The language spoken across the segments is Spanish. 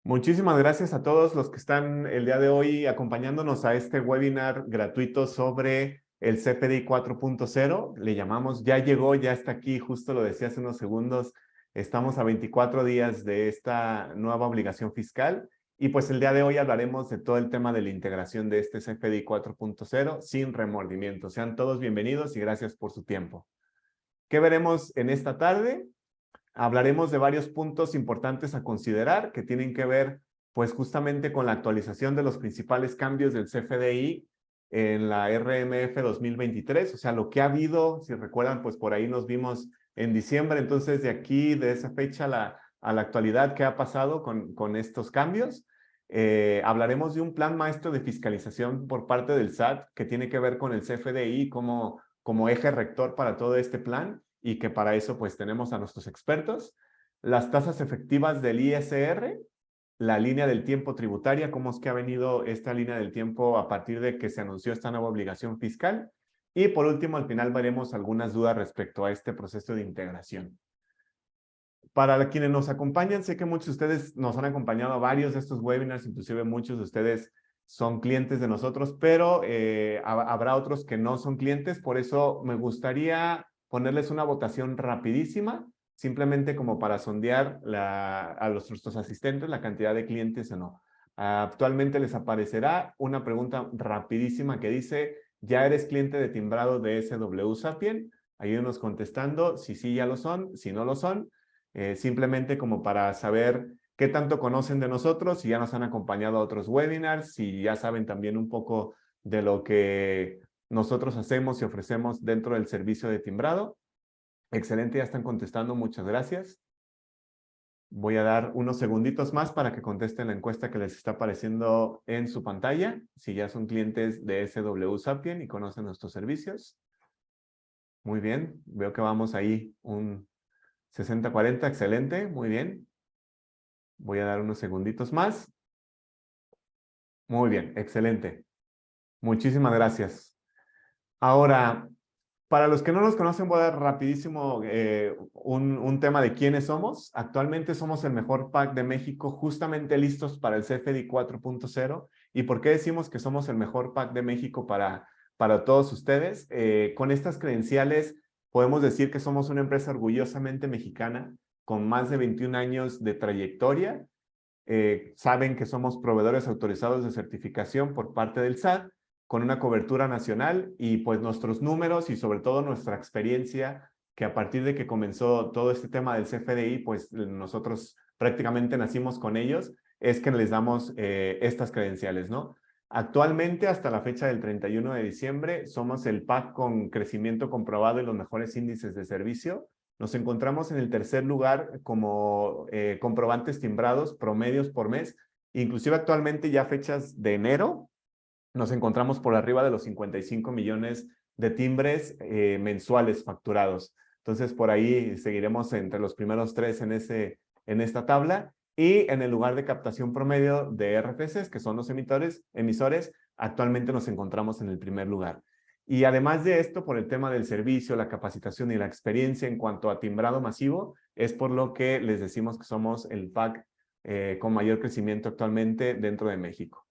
Muchísimas gracias a todos los que están el día de hoy acompañándonos a este webinar gratuito sobre el CFDI 4.0. Le llamamos, ya llegó, ya está aquí, justo lo decía hace unos segundos. Estamos a 24 días de esta nueva obligación fiscal y pues el día de hoy hablaremos de todo el tema de la integración de este CFDI 4.0 sin remordimiento. Sean todos bienvenidos y gracias por su tiempo. ¿Qué veremos en esta tarde? Hablaremos de varios puntos importantes a considerar que tienen que ver pues justamente con la actualización de los principales cambios del CFDI en la RMF 2023, o sea, lo que ha habido, si recuerdan, pues por ahí nos vimos en diciembre, entonces de aquí, de esa fecha a la actualidad, ¿qué ha pasado con estos cambios? Hablaremos de un plan maestro de fiscalización por parte del SAT que tiene que ver con el CFDI como eje rector para todo este plan y que para eso pues tenemos a nuestros expertos. Las tasas efectivas del ISR, la línea del tiempo tributaria, cómo es que ha venido esta línea del tiempo a partir de que se anunció esta nueva obligación fiscal. Y por último, al final veremos algunas dudas respecto a este proceso de integración. Para quienes nos acompañan, sé que muchos de ustedes nos han acompañado a varios de estos webinars, inclusive muchos de ustedes son clientes de nosotros, pero habrá otros que no son clientes, por eso me gustaría ponerles una votación rapidísima, simplemente como para sondear a nuestros asistentes la cantidad de clientes o no. Actualmente les aparecerá una pregunta rapidísima que dice, ¿ya eres cliente de timbrado de SW Sapien? Ayúdenos contestando si sí ya lo son, si no lo son. Simplemente como para saber qué tanto conocen de nosotros, si ya nos han acompañado a otros webinars, si ya saben también un poco de lo que nosotros hacemos y ofrecemos dentro del servicio de timbrado. Excelente, ya están contestando, muchas gracias. Voy a dar unos segunditos más para que contesten la encuesta que les está apareciendo en su pantalla, si ya son clientes de SW Sapien y conocen nuestros servicios. Muy bien, veo que vamos ahí un 60-40, excelente, muy bien. Voy a dar unos segunditos más. Muy bien, excelente. Muchísimas gracias. Ahora, para los que no nos conocen, voy a dar rapidísimo un tema de quiénes somos. Actualmente somos el mejor pack de México, justamente listos para el CFDI 4.0. ¿Y por qué decimos que somos el mejor pack de México para todos ustedes? Con estas credenciales podemos decir que somos una empresa orgullosamente mexicana, con más de 21 años de trayectoria. Saben que somos proveedores autorizados de certificación por parte del SAT, con una cobertura nacional y pues nuestros números y sobre todo nuestra experiencia, que a partir de que comenzó todo este tema del CFDI, pues nosotros prácticamente nacimos con ellos, es que les damos estas credenciales, ¿no? Actualmente, hasta la fecha del 31 de diciembre, somos el PAC con crecimiento comprobado y los mejores índices de servicio. Nos encontramos en el tercer lugar como comprobantes timbrados, promedios por mes. Inclusive actualmente ya fechas de enero, nos encontramos por arriba de los 55 millones de timbres mensuales facturados. Entonces, por ahí seguiremos entre los primeros tres en esta tabla. Y en el lugar de captación promedio de RFCs, que son los emisores, actualmente nos encontramos en el primer lugar. Y además de esto, por el tema del servicio, la capacitación y la experiencia en cuanto a timbrado masivo, es por lo que les decimos que somos el PAC con mayor crecimiento actualmente dentro de México.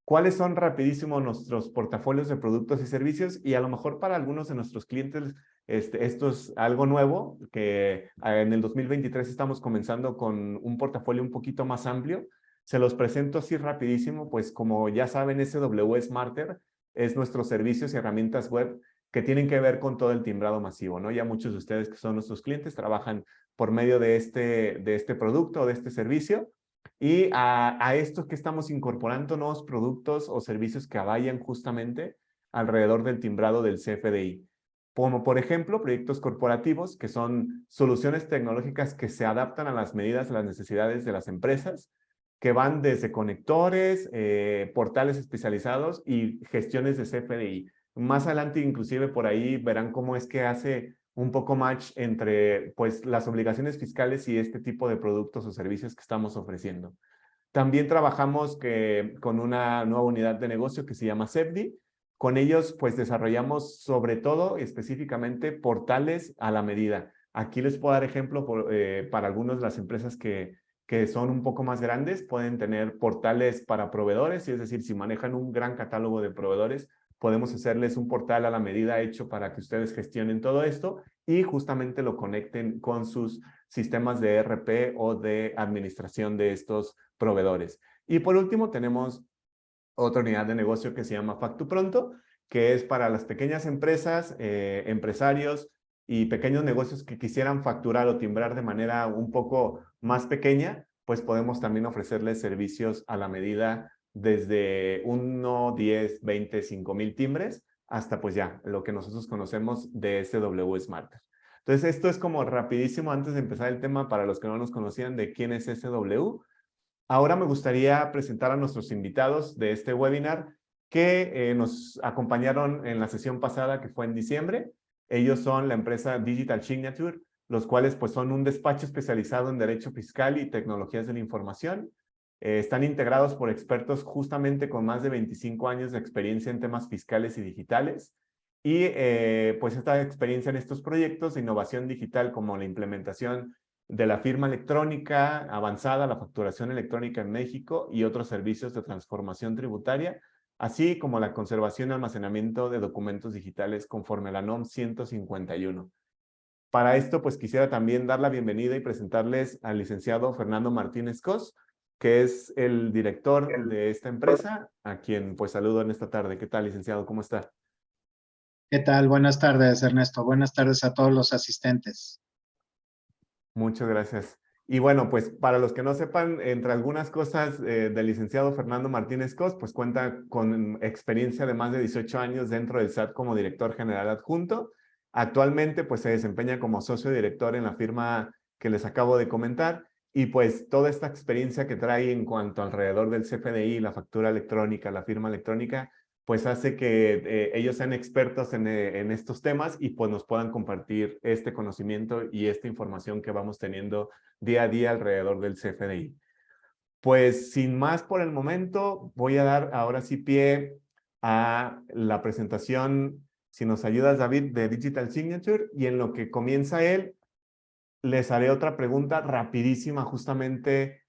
¿Cuáles son rapidísimo nuestros portafolios de productos y servicios? Y a lo mejor para algunos de nuestros clientes esto es algo nuevo, que en el 2023 estamos comenzando con un portafolio un poquito más amplio. Se los presento así rapidísimo, pues como ya saben, SW Smarter es nuestros servicios y herramientas web que tienen que ver con todo el timbrado masivo, ¿no? Ya muchos de ustedes que son nuestros clientes trabajan por medio de este producto o de este servicio. Y a esto que estamos incorporando nuevos productos o servicios que vayan justamente alrededor del timbrado del CFDI. Como por ejemplo, proyectos corporativos, que son soluciones tecnológicas que se adaptan a las medidas, a las necesidades de las empresas, que van desde conectores, portales especializados y gestiones de CFDI. Más adelante, inclusive, por ahí verán cómo es que hace un poco match entre pues, las obligaciones fiscales y este tipo de productos o servicios que estamos ofreciendo. También trabajamos con una nueva unidad de negocio que se llama CEFDI. Con ellos, pues, desarrollamos sobre todo, específicamente, portales a la medida. Aquí les puedo dar ejemplo para algunas de las empresas que son un poco más grandes, pueden tener portales para proveedores, y es decir, si manejan un gran catálogo de proveedores, podemos hacerles un portal a la medida hecho para que ustedes gestionen todo esto y justamente lo conecten con sus sistemas de ERP o de administración de estos proveedores. Y por último, tenemos otra unidad de negocio que se llama FactuPronto, que es para las pequeñas empresas, empresarios y pequeños negocios que quisieran facturar o timbrar de manera un poco más pequeña, pues podemos también ofrecerles servicios a la medida desde 1, 10, 20, 5,000 timbres hasta pues ya lo que nosotros conocemos de SW Smarter. Entonces esto es como rapidísimo antes de empezar el tema para los que no nos conocían de quién es SW. Ahora me gustaría presentar a nuestros invitados de este webinar que nos acompañaron en la sesión pasada que fue en diciembre. Ellos son la empresa Digital Signature, los cuales pues son un despacho especializado en derecho fiscal y tecnologías de la información. Están integrados por expertos justamente con más de 25 años de experiencia en temas fiscales y digitales. Y pues esta experiencia en estos proyectos de innovación digital como la implementación de la firma electrónica avanzada, la facturación electrónica en México y otros servicios de transformación tributaria, así como la conservación y almacenamiento de documentos digitales conforme a la NOM 151. Para esto, pues quisiera también dar la bienvenida y presentarles al licenciado Fernando Martínez Cos, que es el director de esta empresa, a quien pues saludo en esta tarde. ¿Qué tal, licenciado? ¿Cómo está? ¿Qué tal? Buenas tardes, Ernesto. Buenas tardes a todos los asistentes. Muchas gracias. Y bueno, pues para los que no sepan, entre algunas cosas del licenciado Fernando Martínez Cos, pues cuenta con experiencia de más de 18 años dentro del SAT como director general adjunto. Actualmente pues se desempeña como socio director en la firma que les acabo de comentar y pues toda esta experiencia que trae en cuanto alrededor del CFDI, la factura electrónica, la firma electrónica, pues hace que ellos sean expertos en estos temas y pues nos puedan compartir este conocimiento y esta información que vamos teniendo día a día alrededor del CFDI. Pues sin más por el momento, voy a dar ahora sí pie a la presentación, si nos ayudas David, de Digital Signature, y en lo que comienza él, les haré otra pregunta rapidísima justamente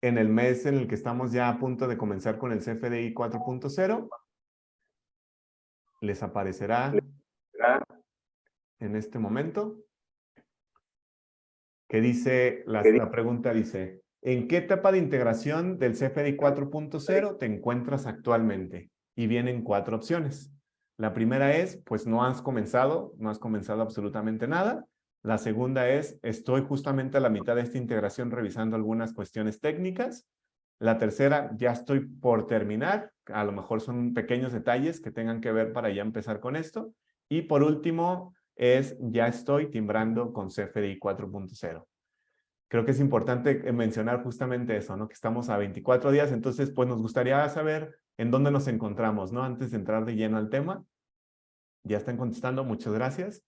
en el mes en el que estamos ya a punto de comenzar con el CFDI 4.0. Les aparecerá en este momento que dice, la pregunta dice, ¿en qué etapa de integración del CFDI 4.0 te encuentras actualmente? Y vienen 4 opciones. La primera es, pues no has comenzado absolutamente nada. La segunda es, estoy justamente a la mitad de esta integración revisando algunas cuestiones técnicas. La tercera, ya estoy por terminar. A lo mejor son pequeños detalles que tengan que ver para ya empezar con esto. Y por último, es ya estoy timbrando con CFDI 4.0. Creo que es importante mencionar justamente eso, ¿no? Que estamos a 24 días, entonces pues nos gustaría saber en dónde nos encontramos, ¿no? Antes de entrar de lleno al tema. Ya están contestando, muchas gracias.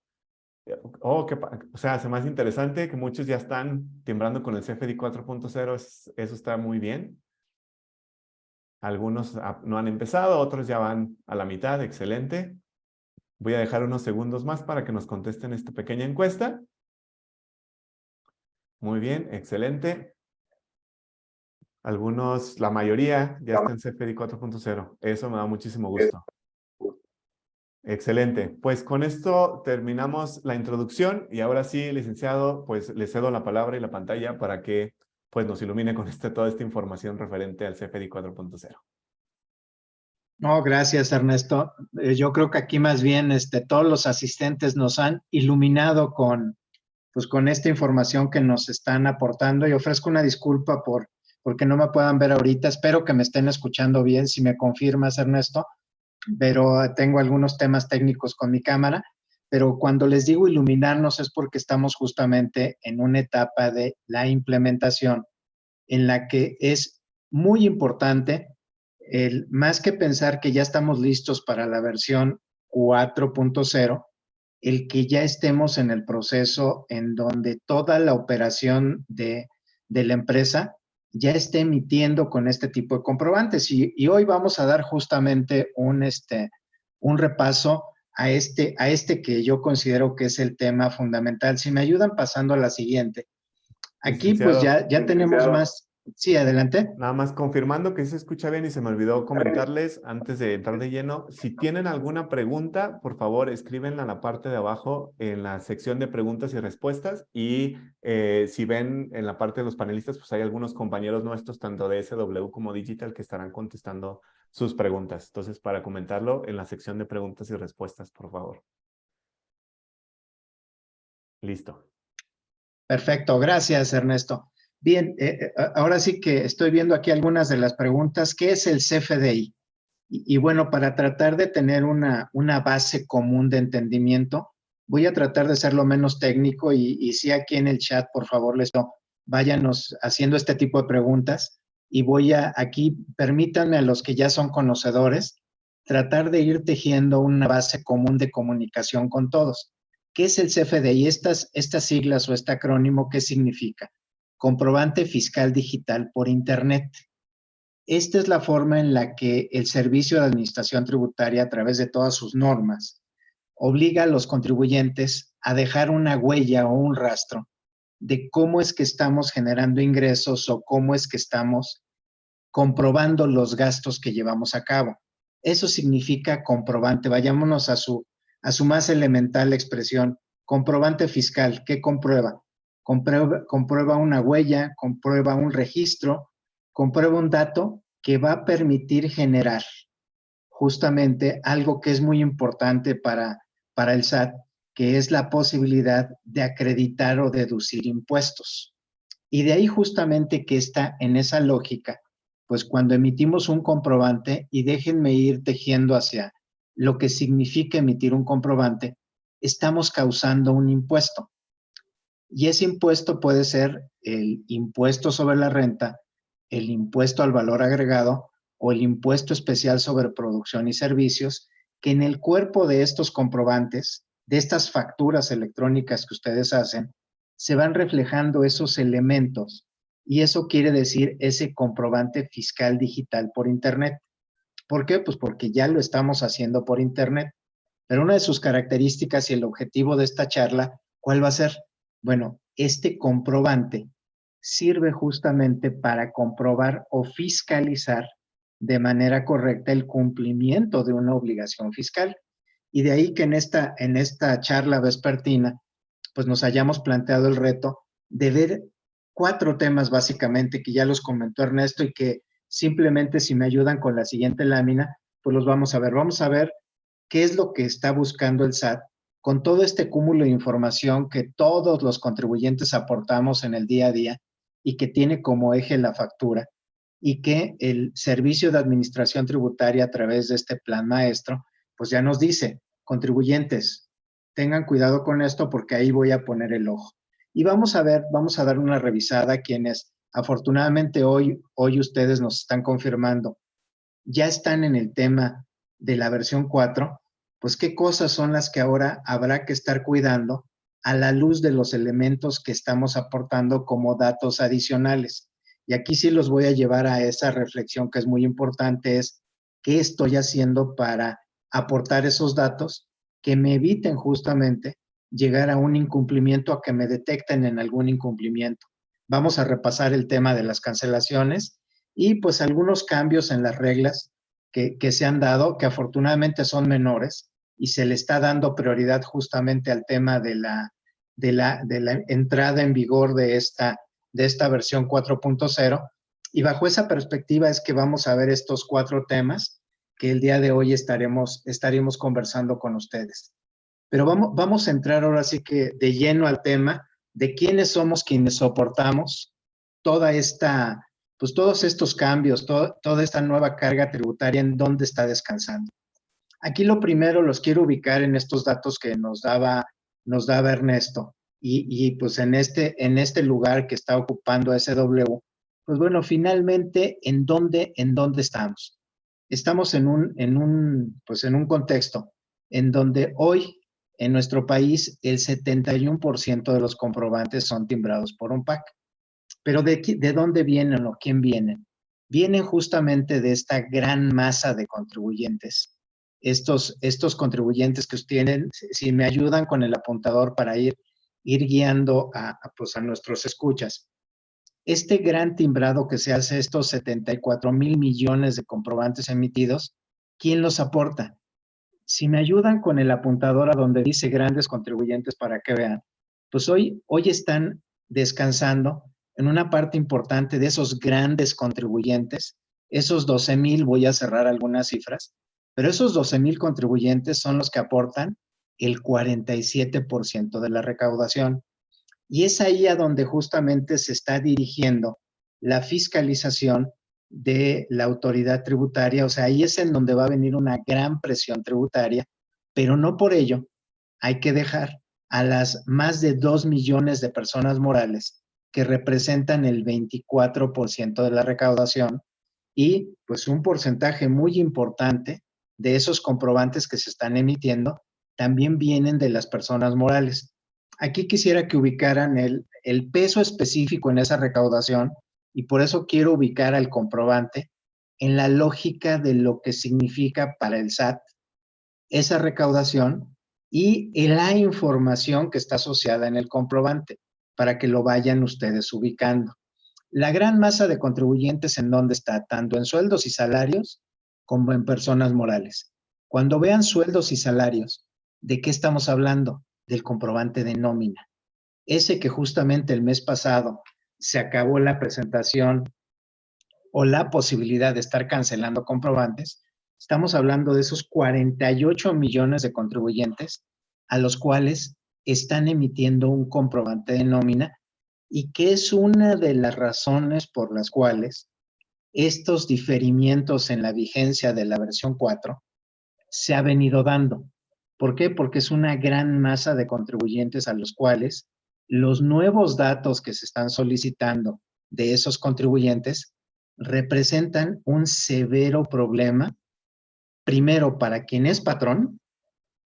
Oh, o sea, se me hace interesante que muchos ya están timbrando con el CFDI 4.0, eso está muy bien. Algunos no han empezado, otros ya van a la mitad, excelente. Voy a dejar unos segundos más para que nos contesten esta pequeña encuesta. Muy bien, excelente. Algunos, la mayoría, ya está en CFDI 4.0. Eso me da muchísimo gusto. Excelente. Pues con esto terminamos la introducción y ahora sí, licenciado, pues le cedo la palabra y la pantalla para que pues nos ilumine con toda esta información referente al CFDI 4.0. No, gracias, Ernesto. Yo creo que aquí más bien todos los asistentes nos han iluminado pues, con esta información que nos están aportando y ofrezco una disculpa porque no me puedan ver ahorita. Espero que me estén escuchando bien, si me confirmas, Ernesto, pero tengo algunos temas técnicos con mi cámara. Pero cuando les digo iluminarnos es porque estamos justamente en una etapa de la implementación en la que es muy importante, más que pensar que ya estamos listos para la versión 4.0, el que ya estemos en el proceso en donde toda la operación de la empresa ya esté emitiendo con este tipo de comprobantes. Y hoy vamos a dar justamente un repaso a este que yo considero que es el tema fundamental. Si me ayudan pasando a la siguiente. Aquí pues Licenciado, ya tenemos más. Sí, adelante. nada más confirmando que sí se escucha bien y se me olvidó comentarles antes de entrar de lleno, si tienen alguna pregunta, por favor escríbenla en la parte de abajo en la sección de preguntas y respuestas y si ven en la parte de los panelistas, pues hay algunos compañeros nuestros, tanto de SW como Digital, que estarán contestando sus preguntas. Entonces, para comentarlo en la sección de preguntas y respuestas, por favor. Listo. Perfecto, gracias Ernesto. Bien, ahora sí que estoy viendo aquí algunas de las preguntas. ¿Qué es el CFDI? Y bueno, para tratar de tener una base común de entendimiento, voy a tratar de ser lo menos técnico y sí aquí en el chat, por favor, váyanos haciendo este tipo de preguntas y voy a aquí, permítanme a los que ya son conocedores, tratar de ir tejiendo una base común de comunicación con todos. ¿Qué es el CFDI? Estas siglas o este acrónimo, ¿qué significa? Comprobante fiscal digital por Internet. Esta es la forma en la que el Servicio de Administración Tributaria, a través de todas sus normas, obliga a los contribuyentes a dejar una huella o un rastro de cómo es que estamos generando ingresos o cómo es que estamos comprobando los gastos que llevamos a cabo. Eso significa comprobante. Vayámonos a su más elemental expresión. Comprobante fiscal. ¿Qué comprueba? Comprueba una huella, comprueba un registro, comprueba un dato que va a permitir generar justamente algo que es muy importante para el SAT, que es la posibilidad de acreditar o deducir impuestos. Y de ahí justamente que está en esa lógica, pues cuando emitimos un comprobante, y déjenme ir tejiendo hacia lo que significa emitir un comprobante, estamos causando un impuesto. Y ese impuesto puede ser el impuesto sobre la renta, el impuesto al valor agregado o el impuesto especial sobre producción y servicios, que en el cuerpo de estos comprobantes, de estas facturas electrónicas que ustedes hacen, se van reflejando esos elementos. Y eso quiere decir ese comprobante fiscal digital por Internet. ¿Por qué? Pues porque ya lo estamos haciendo por Internet. Pero una de sus características y el objetivo de esta charla, ¿cuál va a ser? Bueno, este comprobante sirve justamente para comprobar o fiscalizar de manera correcta el cumplimiento de una obligación fiscal. Y de ahí que en esta charla vespertina, pues nos hayamos planteado el reto de ver 4 temas básicamente que ya los comentó Ernesto y que simplemente si me ayudan con la siguiente lámina, pues los vamos a ver. Vamos a ver qué es lo que está buscando el SAT con todo este cúmulo de información que todos los contribuyentes aportamos en el día a día y que tiene como eje la factura y que el Servicio de Administración Tributaria a través de este plan maestro, pues ya nos dice, contribuyentes, tengan cuidado con esto porque ahí voy a poner el ojo. Y vamos a dar una revisada a quienes afortunadamente hoy ustedes nos están confirmando, ya están en el tema de la versión 4, pues qué cosas son las que ahora habrá que estar cuidando a la luz de los elementos que estamos aportando como datos adicionales. Y aquí sí los voy a llevar a esa reflexión que es muy importante, es qué estoy haciendo para aportar esos datos que me eviten justamente llegar a un incumplimiento, a que me detecten en algún incumplimiento. Vamos a repasar el tema de las cancelaciones y pues algunos cambios en las reglas que se han dado, que afortunadamente son menores, y se le está dando prioridad justamente al tema de la entrada en vigor de esta versión 4.0. Y bajo esa perspectiva es que vamos a ver estos 4 temas que el día de hoy estaremos conversando con ustedes. Pero vamos a entrar ahora sí que de lleno al tema de quiénes somos quienes soportamos toda esta, pues todos estos cambios, toda esta nueva carga tributaria, en dónde está descansando. Aquí lo primero los quiero ubicar en estos datos que nos daba Ernesto y pues en este lugar que está ocupando SW, pues bueno, finalmente, ¿en dónde estamos? Estamos en un contexto en donde hoy en nuestro país el 71% de los comprobantes son timbrados por UNPAC. Pero ¿de dónde vienen o quién vienen? Vienen justamente de esta gran masa de contribuyentes. Estos contribuyentes que tienen, si me ayudan con el apuntador para ir ir guiando pues a nuestros escuchas. Este gran timbrado que se hace, estos 74,000 millones de comprobantes emitidos, ¿quién los aporta? Si me ayudan con el apuntador a donde dice grandes contribuyentes para que vean, pues hoy están descansando en una parte importante de esos grandes contribuyentes, esos 12,000, voy a cerrar algunas cifras, pero esos 12,000 contribuyentes son los que aportan el 47% de la recaudación. Y es ahí a donde justamente se está dirigiendo la fiscalización de la autoridad tributaria. O sea, ahí es en donde va a venir una gran presión tributaria, pero no por ello hay que dejar a las más de 2 millones de personas morales que representan el 24% de la recaudación y pues un porcentaje muy importante de esos comprobantes que se están emitiendo también vienen de las personas morales. Aquí quisiera que ubicaran el peso específico en esa recaudación y por eso quiero ubicar al comprobante en la lógica de lo que significa para el SAT esa recaudación y la información que está asociada en el comprobante para que lo vayan ustedes ubicando. La gran masa de contribuyentes en dónde está, tanto en sueldos y salarios como en personas morales. Cuando vean sueldos y salarios, ¿de qué estamos hablando? Del comprobante de nómina. Ese que justamente el mes pasado se acabó la presentación o la posibilidad de estar cancelando comprobantes, estamos hablando de esos 48 millones de contribuyentes a los cuales están emitiendo un comprobante de nómina y que es una de las razones por las cuales estos diferimientos en la vigencia de la versión 4 se ha venido dando. ¿Por qué? Porque es una gran masa de contribuyentes a los cuales los nuevos datos que se están solicitando de esos contribuyentes representan un severo problema, primero para quien es patrón,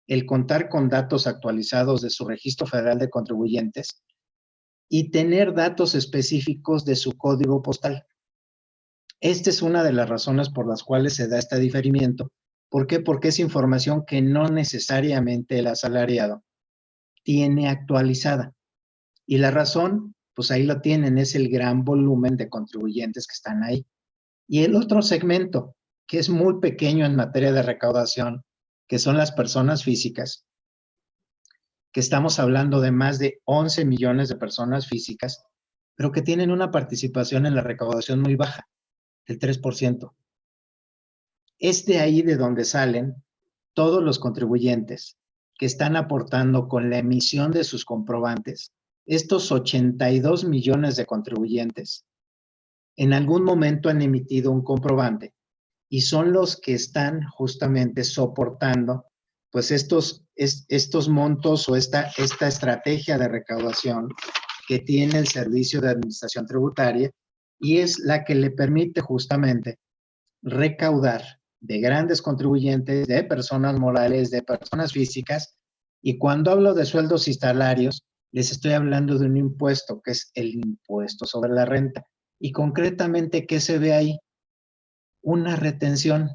el contar con datos actualizados de su Registro Federal de Contribuyentes y tener datos específicos de su código postal. Esta es una de las razones por las cuales se da este diferimiento. ¿Por qué? Porque es información que no necesariamente el asalariado tiene actualizada. Y la razón, pues ahí lo tienen, es el gran volumen de contribuyentes que están ahí. Y el otro segmento, que es muy pequeño en materia de recaudación, que son las personas físicas, que estamos hablando de más de 11 millones de personas físicas, pero que tienen una participación en la recaudación muy baja, del 3%. Es de ahí de donde salen todos los contribuyentes que están aportando con la emisión de sus comprobantes. Estos 82 millones de contribuyentes en algún momento han emitido un comprobante y son los que están justamente soportando pues estos montos o esta estrategia de recaudación que tiene el Servicio de Administración Tributaria y es la que le permite justamente recaudar de grandes contribuyentes, de personas morales, de personas físicas. Y cuando hablo de sueldos y salarios, les estoy hablando de un impuesto que es el impuesto sobre la renta. Y concretamente, ¿qué se ve ahí? Una retención.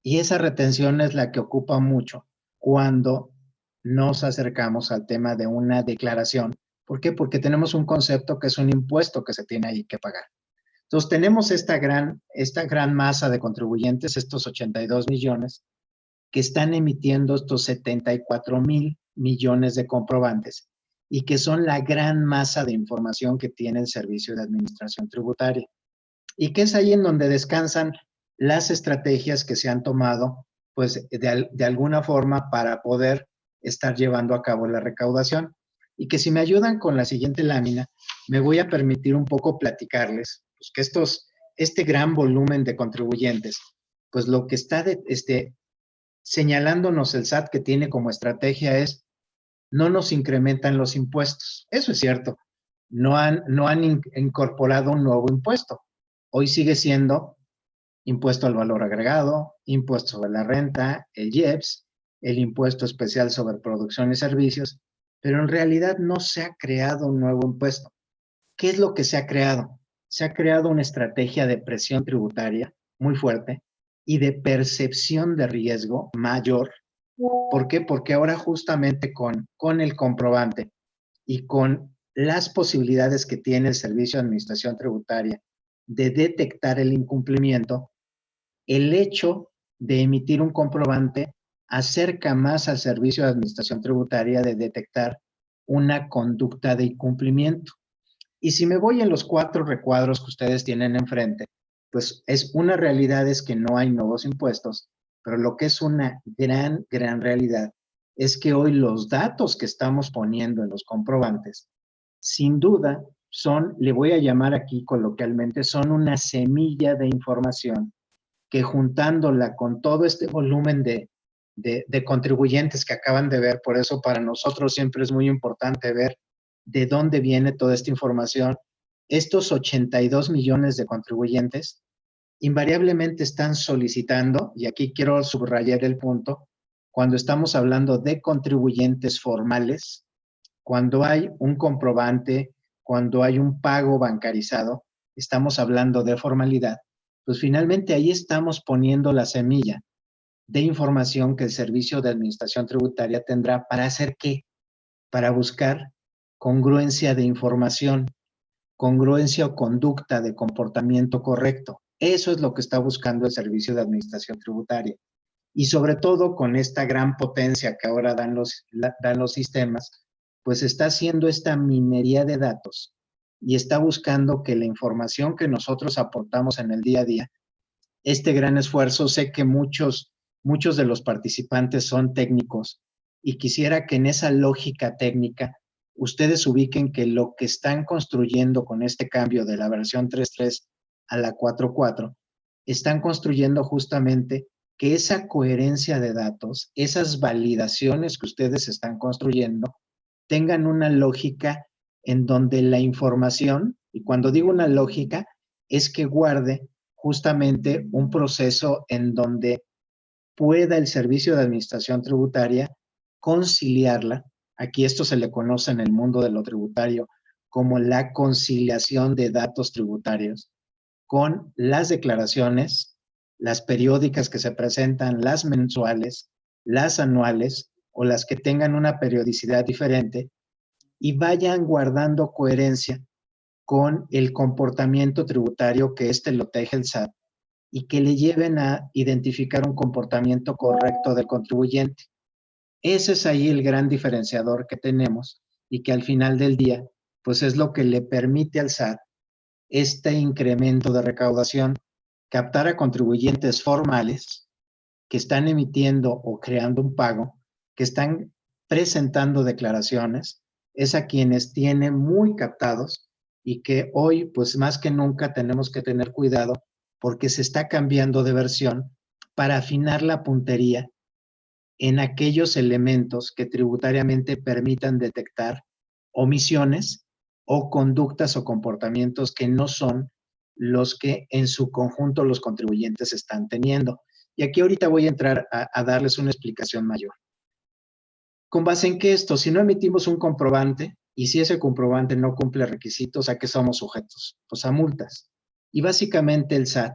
Y esa retención es la que ocupa mucho cuando nos acercamos al tema de una declaración. ¿Por qué? Porque tenemos un concepto que es un impuesto que se tiene ahí que pagar. Entonces, tenemos esta gran masa de contribuyentes, estos 82 millones, que están emitiendo estos 74,000 millones de comprobantes y que son la gran masa de información que tiene el Servicio de Administración Tributaria. Y que es ahí en donde descansan las estrategias que se han tomado, pues, de alguna forma para poder estar llevando a cabo la recaudación. Y que si me ayudan con la siguiente lámina, me voy a permitir un poco platicarles pues, que este gran volumen de contribuyentes, pues lo que está señalándonos el SAT que tiene como estrategia es no nos incrementan los impuestos. Eso es cierto. No han incorporado un nuevo impuesto. Hoy sigue siendo impuesto al valor agregado, impuesto sobre la renta, el IEPS, el impuesto especial sobre producción y servicios, pero en realidad no se ha creado un nuevo impuesto. ¿Qué es lo que se ha creado? Se ha creado una estrategia de presión tributaria muy fuerte y de percepción de riesgo mayor. ¿Por qué? Porque ahora justamente con el comprobante y con las posibilidades que tiene el Servicio de Administración Tributaria de detectar el incumplimiento, el hecho de emitir un comprobante acerca más al Servicio de Administración Tributaria de detectar una conducta de incumplimiento. Y si me voy en los 4 recuadros que ustedes tienen enfrente, pues es una realidad es que no hay nuevos impuestos, pero lo que es una gran realidad es que hoy los datos que estamos poniendo en los comprobantes, sin duda, son, le voy a llamar aquí coloquialmente, son una semilla de información que juntándola con todo este volumen de contribuyentes que acaban de ver, por eso para nosotros siempre es muy importante ver de dónde viene toda esta información. Estos 82 millones de contribuyentes invariablemente están solicitando, y aquí quiero subrayar el punto, cuando estamos hablando de contribuyentes formales, cuando hay un comprobante, cuando hay un pago bancarizado, estamos hablando de formalidad, pues finalmente ahí estamos poniendo la semilla de información que el Servicio de Administración Tributaria tendrá para hacer qué, para buscar congruencia de información, congruencia o conducta de comportamiento correcto. Eso es lo que está buscando el Servicio de Administración Tributaria. Y sobre todo con esta gran potencia que ahora dan los sistemas, pues está haciendo esta minería de datos y está buscando que la información que nosotros aportamos en el día a día, este gran esfuerzo, sé que muchos de los participantes son técnicos y quisiera que en esa lógica técnica ustedes ubiquen que lo que están construyendo con este cambio de la versión 3.3 a la 4.4, están construyendo justamente que esa coherencia de datos, esas validaciones que ustedes están construyendo, tengan una lógica en donde la información, y cuando digo una lógica, es que guarde justamente un proceso en donde pueda el Servicio de Administración Tributaria conciliarla. Aquí esto se le conoce en el mundo de lo tributario como la conciliación de datos tributarios con las declaraciones, las periódicas que se presentan, las mensuales, las anuales o las que tengan una periodicidad diferente y vayan guardando coherencia con el comportamiento tributario que lo teje el SAT y que le lleven a identificar un comportamiento correcto del contribuyente. Ese es ahí el gran diferenciador que tenemos y que al final del día, pues es lo que le permite al SAT este incremento de recaudación, captar a contribuyentes formales que están emitiendo o creando un pago, que están presentando declaraciones, es a quienes tiene muy captados y que hoy, pues más que nunca, tenemos que tener cuidado porque se está cambiando de versión para afinar la puntería en aquellos elementos que tributariamente permitan detectar omisiones o conductas o comportamientos que no son los que en su conjunto los contribuyentes están teniendo. Y aquí ahorita voy a entrar a darles una explicación mayor. ¿Con base en qué esto? Si no emitimos un comprobante y si ese comprobante no cumple requisitos, ¿a qué somos sujetos? Pues a multas. Y básicamente el SAT,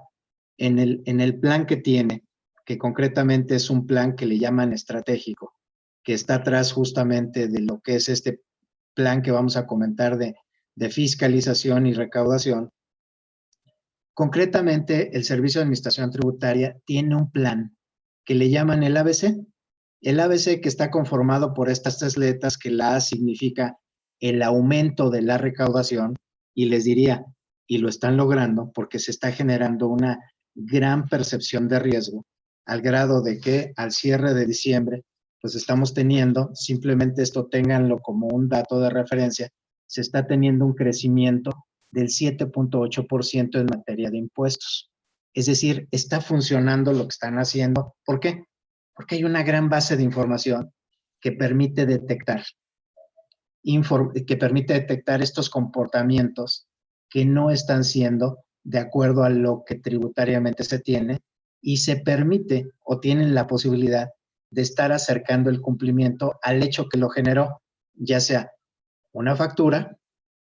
en el plan que tiene, que concretamente es un plan que le llaman estratégico, que está atrás justamente de lo que es este plan que vamos a comentar de fiscalización y recaudación. Concretamente, el Servicio de Administración Tributaria tiene un plan que le llaman el ABC. El ABC que está conformado por estas 3 letras, que la A significa el aumento de la recaudación, y les diría, y lo están logrando porque se está generando una gran percepción de riesgo, al grado de que al cierre de diciembre, pues estamos teniendo, simplemente esto ténganlo como un dato de referencia, se está teniendo un crecimiento del 7.8% en materia de impuestos. Es decir, está funcionando lo que están haciendo. ¿Por qué? Porque hay una gran base de información que permite detectar, estos comportamientos que no están siendo de acuerdo a lo que tributariamente se tiene y se permite o tienen la posibilidad de estar acercando el cumplimiento al hecho que lo generó, ya sea una factura,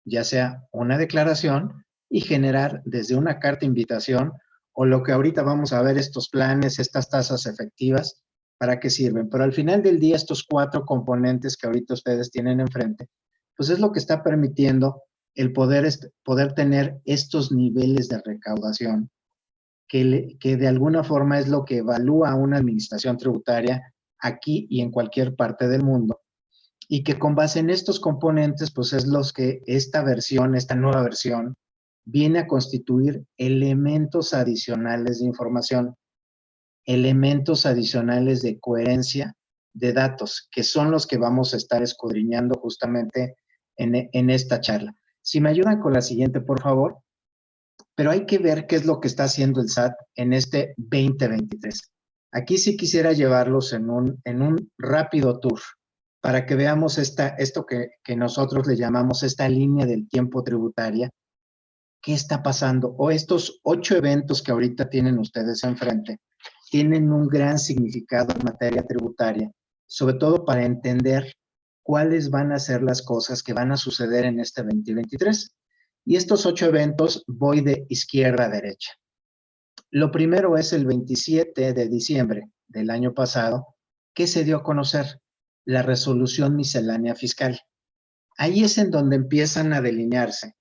ya sea una declaración y generar desde una carta de invitación o lo que ahorita vamos a ver, estos planes, estas tasas efectivas, ¿para qué sirven? Pero al final del día, estos 4 componentes que ahorita ustedes tienen enfrente, pues es lo que está permitiendo el poder tener estos niveles de recaudación, que de alguna forma es lo que evalúa una administración tributaria aquí y en cualquier parte del mundo, y que con base en estos componentes, pues es los que esta nueva versión, viene a constituir elementos adicionales de información, elementos adicionales de coherencia de datos, que son los que vamos a estar escudriñando justamente en esta charla. Si me ayudan con la siguiente, por favor. Pero hay que ver qué es lo que está haciendo el SAT en este 2023. Aquí sí quisiera llevarlos en un rápido tour para que veamos esto que nosotros le llamamos esta línea del tiempo tributaria. ¿Qué está pasando? O estos 8 eventos que ahorita tienen ustedes enfrente tienen un gran significado en materia tributaria, sobre todo para entender cuáles van a ser las cosas que van a suceder en este 2023. Y estos 8 eventos voy de izquierda a derecha. Lo primero es el 27 de diciembre del año pasado, que se dio a conocer la resolución miscelánea fiscal. Ahí es en donde empiezan a delinearse,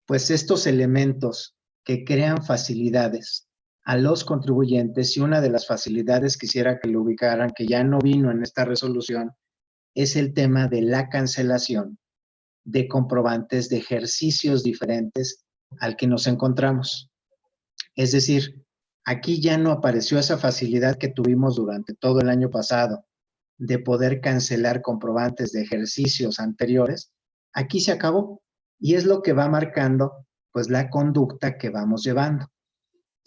pues, estos elementos que crean facilidades a los contribuyentes, y una de las facilidades quisiera que lo ubicaran, que ya no vino en esta resolución, es el tema de la cancelación de comprobantes de ejercicios diferentes al que nos encontramos. Es decir, aquí ya no apareció esa facilidad que tuvimos durante todo el año pasado de poder cancelar comprobantes de ejercicios anteriores. Aquí se acabó, y es lo que va marcando pues la conducta que vamos llevando.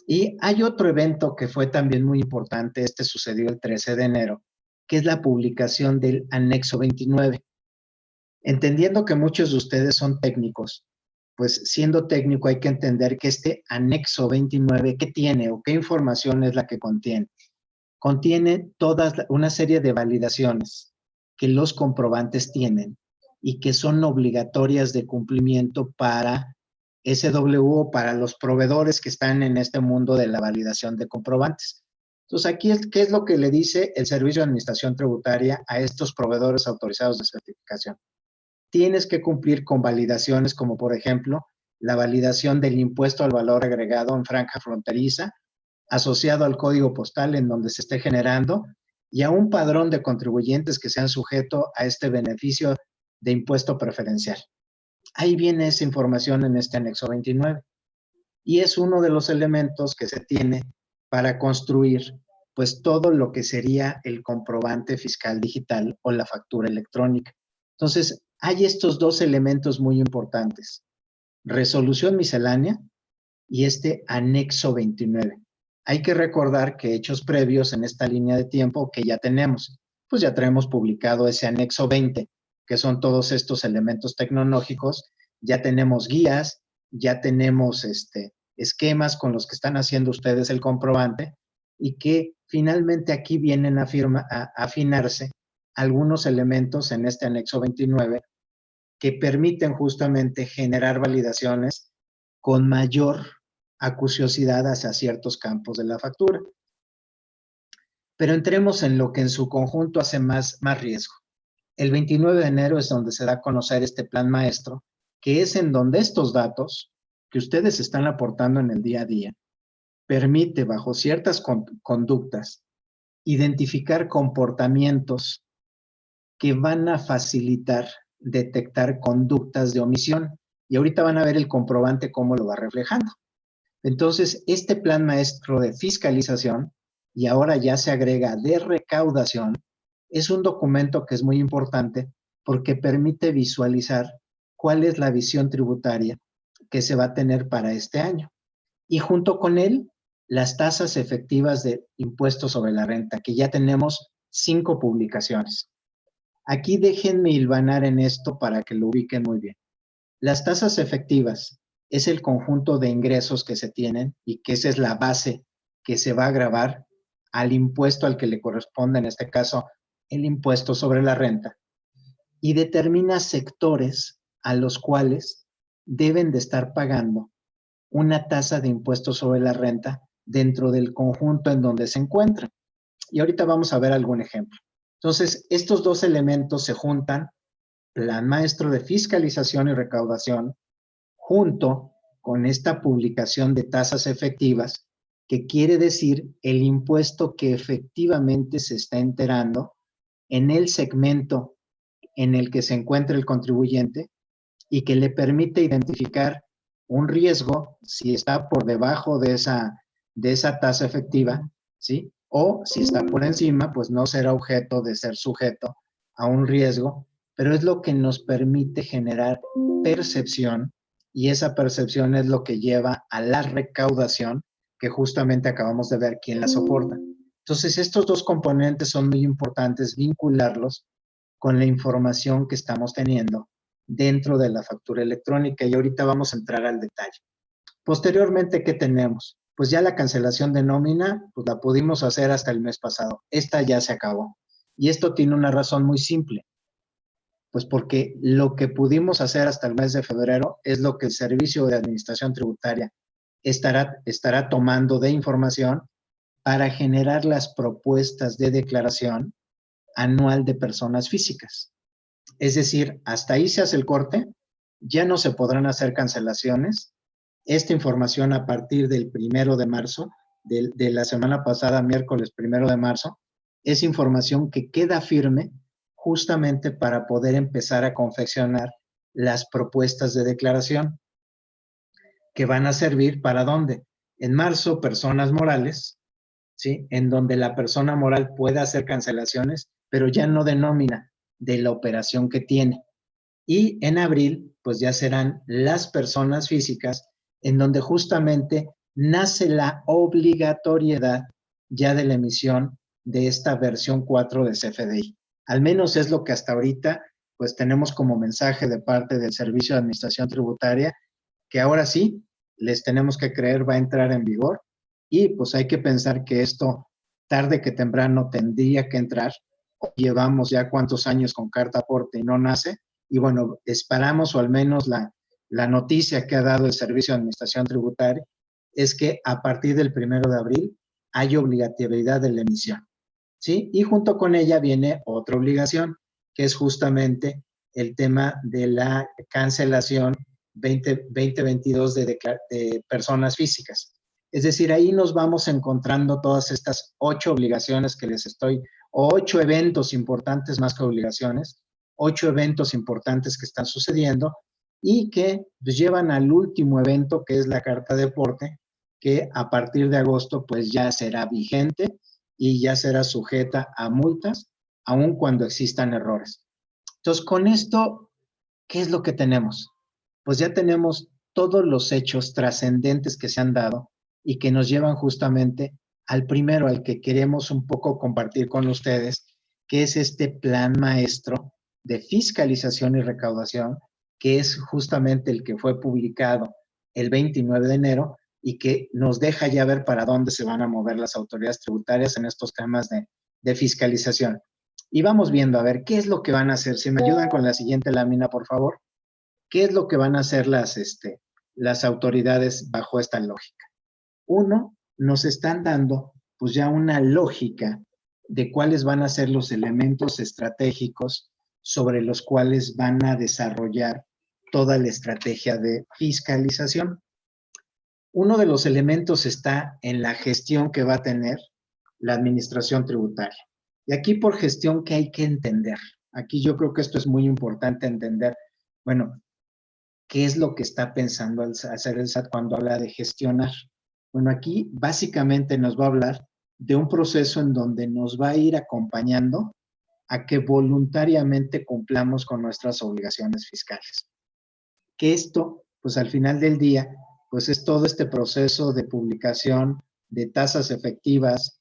Y hay otro evento que fue también muy importante, este sucedió el 13 de enero, que es la publicación del anexo 29. Entendiendo que muchos de ustedes son técnicos, pues siendo técnico hay que entender que este anexo 29, ¿qué tiene o qué información es la que contiene? Contiene una serie de validaciones que los comprobantes tienen y que son obligatorias de cumplimiento para SW o para los proveedores que están en este mundo de la validación de comprobantes. Entonces, aquí, ¿qué es lo que le dice el Servicio de Administración Tributaria a estos proveedores autorizados de certificación? Tienes que cumplir con validaciones como, por ejemplo, la validación del impuesto al valor agregado en franja fronteriza, asociado al código postal en donde se esté generando, y a un padrón de contribuyentes que sean sujetos a este beneficio de impuesto preferencial. Ahí viene esa información en este anexo 29. Y es uno de los elementos que se tiene para construir pues todo lo que sería el comprobante fiscal digital o la factura electrónica. Entonces, hay estos dos elementos muy importantes: resolución miscelánea y este anexo 29. Hay que recordar que hechos previos en esta línea de tiempo que ya tenemos, pues ya traemos publicado ese anexo 20, que son todos estos elementos tecnológicos. Ya tenemos guías, ya tenemos esquemas con los que están haciendo ustedes el comprobante, y que finalmente aquí vienen a afinarse algunos elementos en este anexo 29 que permiten justamente generar validaciones con mayor acuciosidad hacia ciertos campos de la factura. Pero entremos en lo que en su conjunto hace más riesgo. El 29 de enero es donde se da a conocer este plan maestro, que es en donde estos datos que ustedes están aportando en el día a día permite, bajo ciertas conductas, identificar comportamientos que van a facilitar detectar conductas de omisión. Y ahorita van a ver el comprobante cómo lo va reflejando. Entonces, este plan maestro de fiscalización, y ahora ya se agrega de recaudación, es un documento que es muy importante porque permite visualizar cuál es la visión tributaria que se va a tener para este año. Y junto con él, las tasas efectivas de impuestos sobre la renta, que ya tenemos 5 publicaciones. Aquí déjenme hilvanar en esto para que lo ubiquen muy bien. Las tasas efectivas es el conjunto de ingresos que se tienen y que esa es la base que se va a gravar al impuesto al que le corresponde, en este caso, el impuesto sobre la renta, y determina sectores a los cuales deben de estar pagando una tasa de impuesto sobre la renta dentro del conjunto en donde se encuentran. Y ahorita vamos a ver algún ejemplo. Entonces, estos dos elementos se juntan Plan Maestro de Fiscalización y Recaudación, junto con esta publicación de tasas efectivas, que quiere decir el impuesto que efectivamente se está enterando en el segmento en el que se encuentra el contribuyente y que le permite identificar un riesgo si está por debajo de esa tasa efectiva, ¿sí? O si está por encima, pues no será objeto de ser sujeto a un riesgo, pero es lo que nos permite generar percepción, y esa percepción es lo que lleva a la recaudación, que justamente acabamos de ver quién la soporta. Entonces, estos dos componentes son muy importantes vincularlos con la información que estamos teniendo dentro de la factura electrónica, y ahorita vamos a entrar al detalle. Posteriormente, ¿qué tenemos? Pues ya la cancelación de nómina, pues la pudimos hacer hasta el mes pasado. Esta ya se acabó. Y esto tiene una razón muy simple. Pues porque lo que pudimos hacer hasta el mes de febrero es lo que el Servicio de Administración Tributaria estará tomando de información para generar las propuestas de declaración anual de personas físicas. Es decir, hasta ahí se hace el corte, ya no se podrán hacer cancelaciones. Esta información a partir del 1 de marzo, de la semana pasada, miércoles 1 de marzo, es información que queda firme justamente para poder empezar a confeccionar las propuestas de declaración que van a servir para ¿dónde? En marzo, personas morales, ¿sí? En donde la persona moral pueda hacer cancelaciones, pero ya no de nómina, de la operación que tiene. Y en abril, pues ya serán las personas físicas, en donde justamente nace la obligatoriedad ya de la emisión de esta versión 4 de CFDI. Al menos es lo que hasta ahorita pues tenemos como mensaje de parte del Servicio de Administración Tributaria, que ahora sí les tenemos que creer va a entrar en vigor, y pues hay que pensar que esto tarde que temprano tendría que entrar. Llevamos ya cuántos años con carta aporte y no nace, y bueno, esperamos, o al menos la noticia que ha dado el Servicio de Administración Tributaria es que a partir del 1 de abril hay obligatoriedad de la emisión, ¿sí? Y junto con ella viene otra obligación, que es justamente el tema de la cancelación 2022 de personas físicas. Es decir, ahí nos vamos encontrando todas estas 8 obligaciones que les estoy, o 8 eventos importantes más que obligaciones, 8 eventos importantes que están sucediendo y que pues, llevan al último evento, que es la carta de aporte, que a partir de agosto pues ya será vigente y ya será sujeta a multas, aun cuando existan errores. Entonces, con esto, ¿qué es lo que tenemos? Pues ya tenemos todos los hechos trascendentes que se han dado y que nos llevan justamente al primero, al que queremos un poco compartir con ustedes, que es este plan maestro de fiscalización y recaudación, que es justamente el que fue publicado el 29 de enero y que nos deja ya ver para dónde se van a mover las autoridades tributarias en estos temas de fiscalización. Y vamos viendo, a ver, ¿qué es lo que van a hacer? Si me ayudan con la siguiente lámina, por favor. ¿Qué es lo que van a hacer las autoridades bajo esta lógica? Uno, nos están dando pues ya una lógica de cuáles van a ser los elementos estratégicos sobre los cuales van a desarrollar toda la estrategia de fiscalización. Uno de los elementos está en la gestión que va a tener la administración tributaria. Y aquí por gestión, ¿qué hay que entender? Aquí yo creo que esto es muy importante entender. Bueno, ¿qué es lo que está pensando hacer el SAT cuando habla de gestionar? Bueno, aquí básicamente nos va a hablar de un proceso en donde nos va a ir acompañando a que voluntariamente cumplamos con nuestras obligaciones fiscales. Que esto, pues al final del día, pues es todo este proceso de publicación de tasas efectivas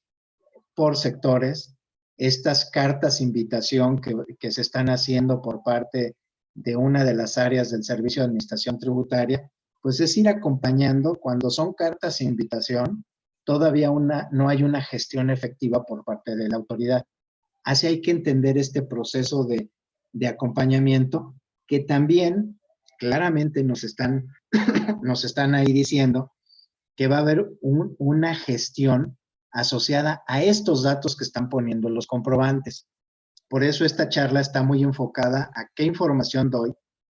por sectores, estas cartas invitación que se están haciendo por parte de una de las áreas del Servicio de Administración Tributaria, pues es ir acompañando. Cuando son cartas de invitación, todavía no hay una gestión efectiva por parte de la autoridad. Así hay que entender este proceso de acompañamiento, que también claramente nos están ahí diciendo que va a haber una gestión asociada a estos datos que están poniendo los comprobantes. Por eso esta charla está muy enfocada a qué información doy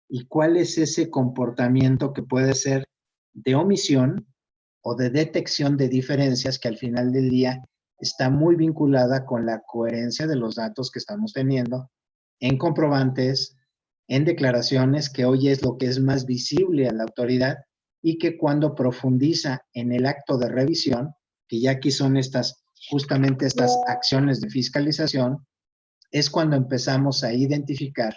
y cuál es ese comportamiento que puede ser de omisión o de detección de diferencias que al final del día está muy vinculada con la coherencia de los datos que estamos teniendo en comprobantes, en declaraciones, que hoy es lo que es más visible a la autoridad y que cuando profundiza en el acto de revisión, que ya aquí son justamente estas acciones de fiscalización, es cuando empezamos a identificar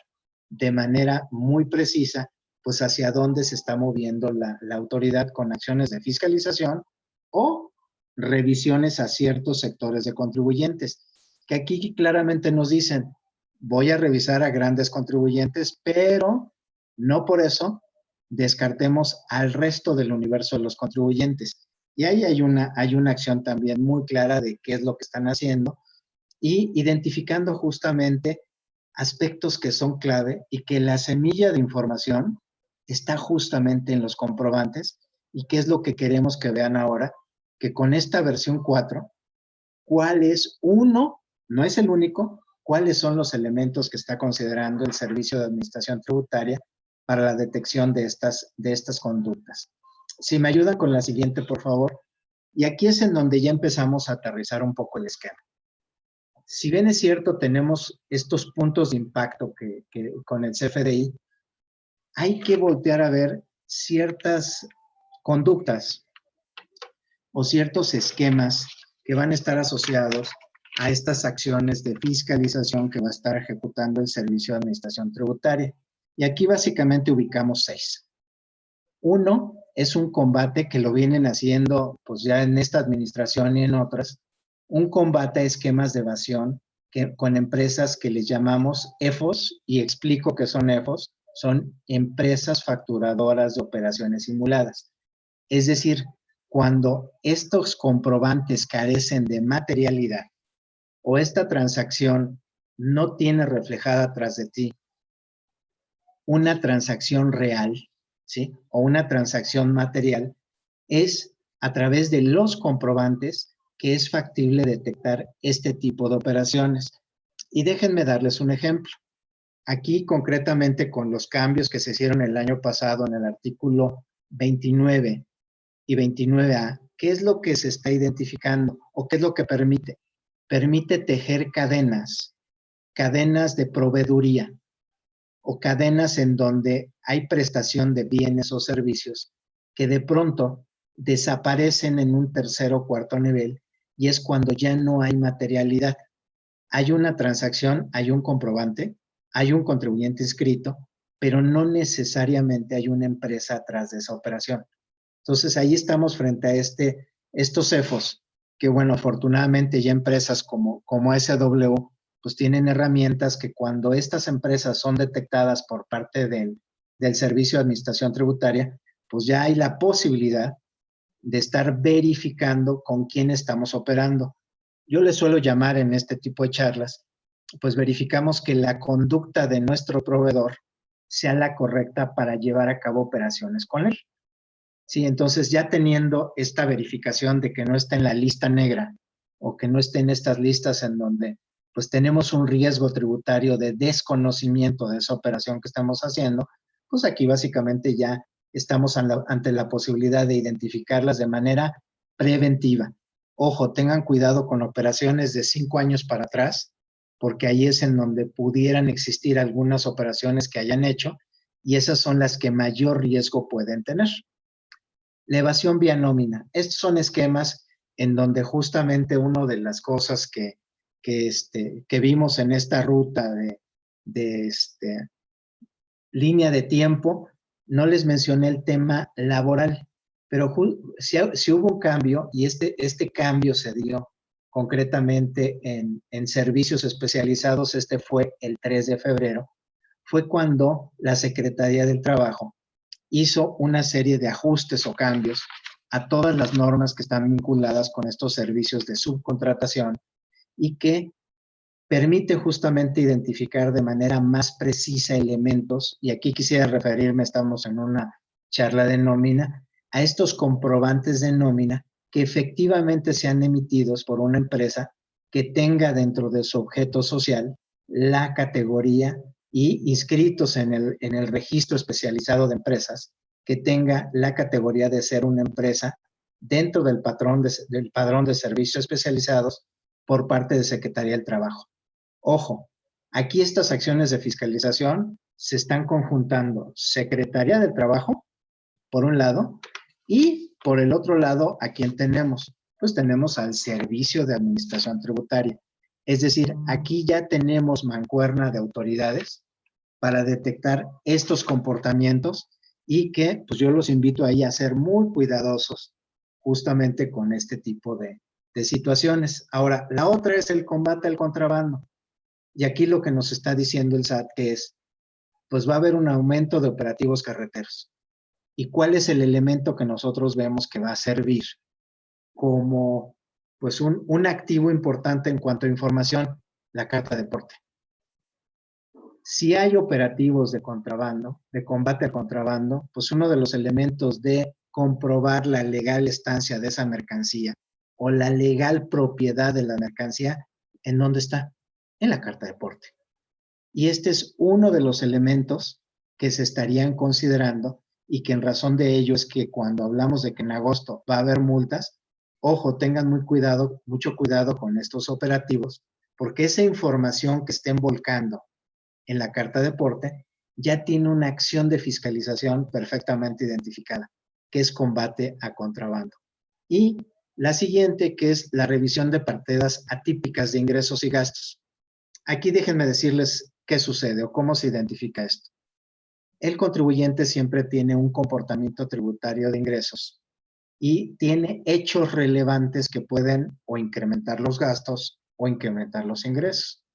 de manera muy precisa pues hacia dónde se está moviendo la autoridad con acciones de fiscalización o revisiones a ciertos sectores de contribuyentes, que aquí claramente nos dicen, voy a revisar a grandes contribuyentes, pero no por eso descartemos al resto del universo de los contribuyentes. Y ahí hay una acción también muy clara de qué es lo que están haciendo y identificando justamente aspectos que son clave y que la semilla de información está justamente en los comprobantes y qué es lo que queremos que vean ahora, que con esta versión 4, cuál es uno, no es el único, cuáles son los elementos que está considerando el Servicio de Administración Tributaria para la detección de estas conductas. Si me ayudan con la siguiente, por favor. Y aquí es en donde ya empezamos a aterrizar un poco el esquema. Si bien es cierto, tenemos estos puntos de impacto que con el CFDI, hay que voltear a ver ciertas conductas o ciertos esquemas que van a estar asociados a estas acciones de fiscalización que va a estar ejecutando el Servicio de Administración Tributaria. Y aquí básicamente ubicamos 6. Uno es un combate que lo vienen haciendo pues ya en esta administración y en otras, un combate a esquemas de evasión con empresas que les llamamos EFOS, y explico qué son EFOS, son empresas facturadoras de operaciones simuladas. Es decir, cuando estos comprobantes carecen de materialidad o esta transacción no tiene reflejada tras de ti una transacción real, ¿sí? O una transacción material, es a través de los comprobantes que es factible detectar este tipo de operaciones. Y déjenme darles un ejemplo. Aquí concretamente con los cambios que se hicieron el año pasado en el artículo 29 y 29A, ¿qué es lo que se está identificando o qué es lo que permite? Permite tejer cadenas de proveeduría o cadenas en donde hay prestación de bienes o servicios que de pronto desaparecen en un tercer o cuarto nivel, y es cuando ya no hay materialidad. Hay una transacción, hay un comprobante, hay un contribuyente inscrito, pero no necesariamente hay una empresa atrás de esa operación. Entonces ahí estamos frente a estos CEFOS, que bueno, afortunadamente ya empresas como SW pues tienen herramientas que cuando estas empresas son detectadas por parte del Servicio de Administración Tributaria, pues ya hay la posibilidad de estar verificando con quién estamos operando. Yo le suelo llamar en este tipo de charlas, pues verificamos que la conducta de nuestro proveedor sea la correcta para llevar a cabo operaciones con él. Sí, entonces ya teniendo esta verificación de que no está en la lista negra o que no esté en estas listas en donde pues tenemos un riesgo tributario de desconocimiento de esa operación que estamos haciendo, pues aquí básicamente ya estamos ante la posibilidad de identificarlas de manera preventiva. Ojo, tengan cuidado con operaciones de 5 años para atrás, porque ahí es en donde pudieran existir algunas operaciones que hayan hecho y esas son las que mayor riesgo pueden tener. La evasión vía nómina. Estos son esquemas en donde justamente una de las cosas que vimos en esta ruta de línea de tiempo, no les mencioné el tema laboral, pero si hubo un cambio, y este cambio se dio concretamente en servicios especializados, este fue el 3 de febrero, fue cuando la Secretaría del Trabajo hizo una serie de ajustes o cambios a todas las normas que están vinculadas con estos servicios de subcontratación y que permite justamente identificar de manera más precisa elementos, y aquí quisiera referirme, estamos en una charla de nómina, a estos comprobantes de nómina que efectivamente sean emitidos por una empresa que tenga dentro de su objeto social la categoría y inscritos en el registro especializado de empresas que tenga la categoría de ser una empresa dentro del padrón de servicios especializados por parte de Secretaría del Trabajo. Ojo, aquí estas acciones de fiscalización se están conjuntando Secretaría del Trabajo, por un lado, y por el otro lado, ¿a quién tenemos? Pues tenemos al Servicio de Administración Tributaria. Es decir, aquí ya tenemos mancuerna de autoridades para detectar estos comportamientos y que pues yo los invito ahí a ser muy cuidadosos justamente con este tipo de situaciones. Ahora, la otra es el combate al contrabando. Y aquí lo que nos está diciendo el SAT que es, pues va a haber un aumento de operativos carreteros. ¿Y cuál es el elemento que nosotros vemos que va a servir como pues un activo importante en cuanto a información? La carta de porte. Si hay operativos de contrabando, de combate al contrabando, pues uno de los elementos de comprobar la legal estancia de esa mercancía o la legal propiedad de la mercancía, ¿en dónde está? En la carta de porte. Y este es uno de los elementos que se estarían considerando y que en razón de ello es que cuando hablamos de que en agosto va a haber multas, ojo, tengan mucho cuidado con estos operativos, porque esa información que estén volcando en la carta de porte ya tiene una acción de fiscalización perfectamente identificada, que es combate a contrabando. Y la siguiente, que es la revisión de partidas atípicas de ingresos y gastos. Aquí déjenme decirles qué sucede o cómo se identifica esto. El contribuyente siempre tiene un comportamiento tributario de ingresos y tiene hechos relevantes que pueden o incrementar los gastos o incrementar los ingresos.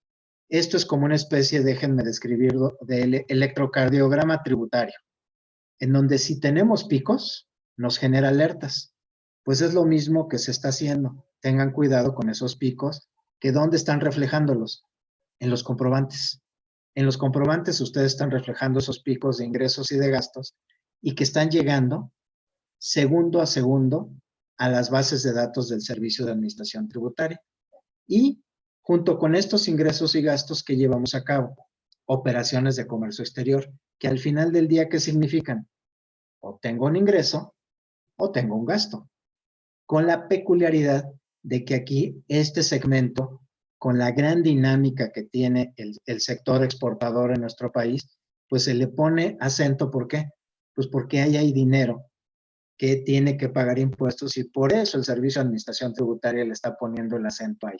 Esto es como una especie, déjenme describirlo, de electrocardiograma tributario, en donde si tenemos picos, nos genera alertas. Pues es lo mismo que se está haciendo. Tengan cuidado con esos picos, que ¿dónde están reflejándolos? En los comprobantes. En los comprobantes ustedes están reflejando esos picos de ingresos y de gastos y que están llegando segundo a segundo a las bases de datos del Servicio de Administración Tributaria. Y junto con estos ingresos y gastos que llevamos a cabo, operaciones de comercio exterior, que al final del día, ¿qué significan? O tengo un ingreso o tengo un gasto, con la peculiaridad de que aquí este segmento, con la gran dinámica que tiene el sector exportador en nuestro país, pues se le pone acento, ¿por qué? Pues porque ahí hay dinero que tiene que pagar impuestos y por eso el Servicio de Administración Tributaria le está poniendo el acento ahí.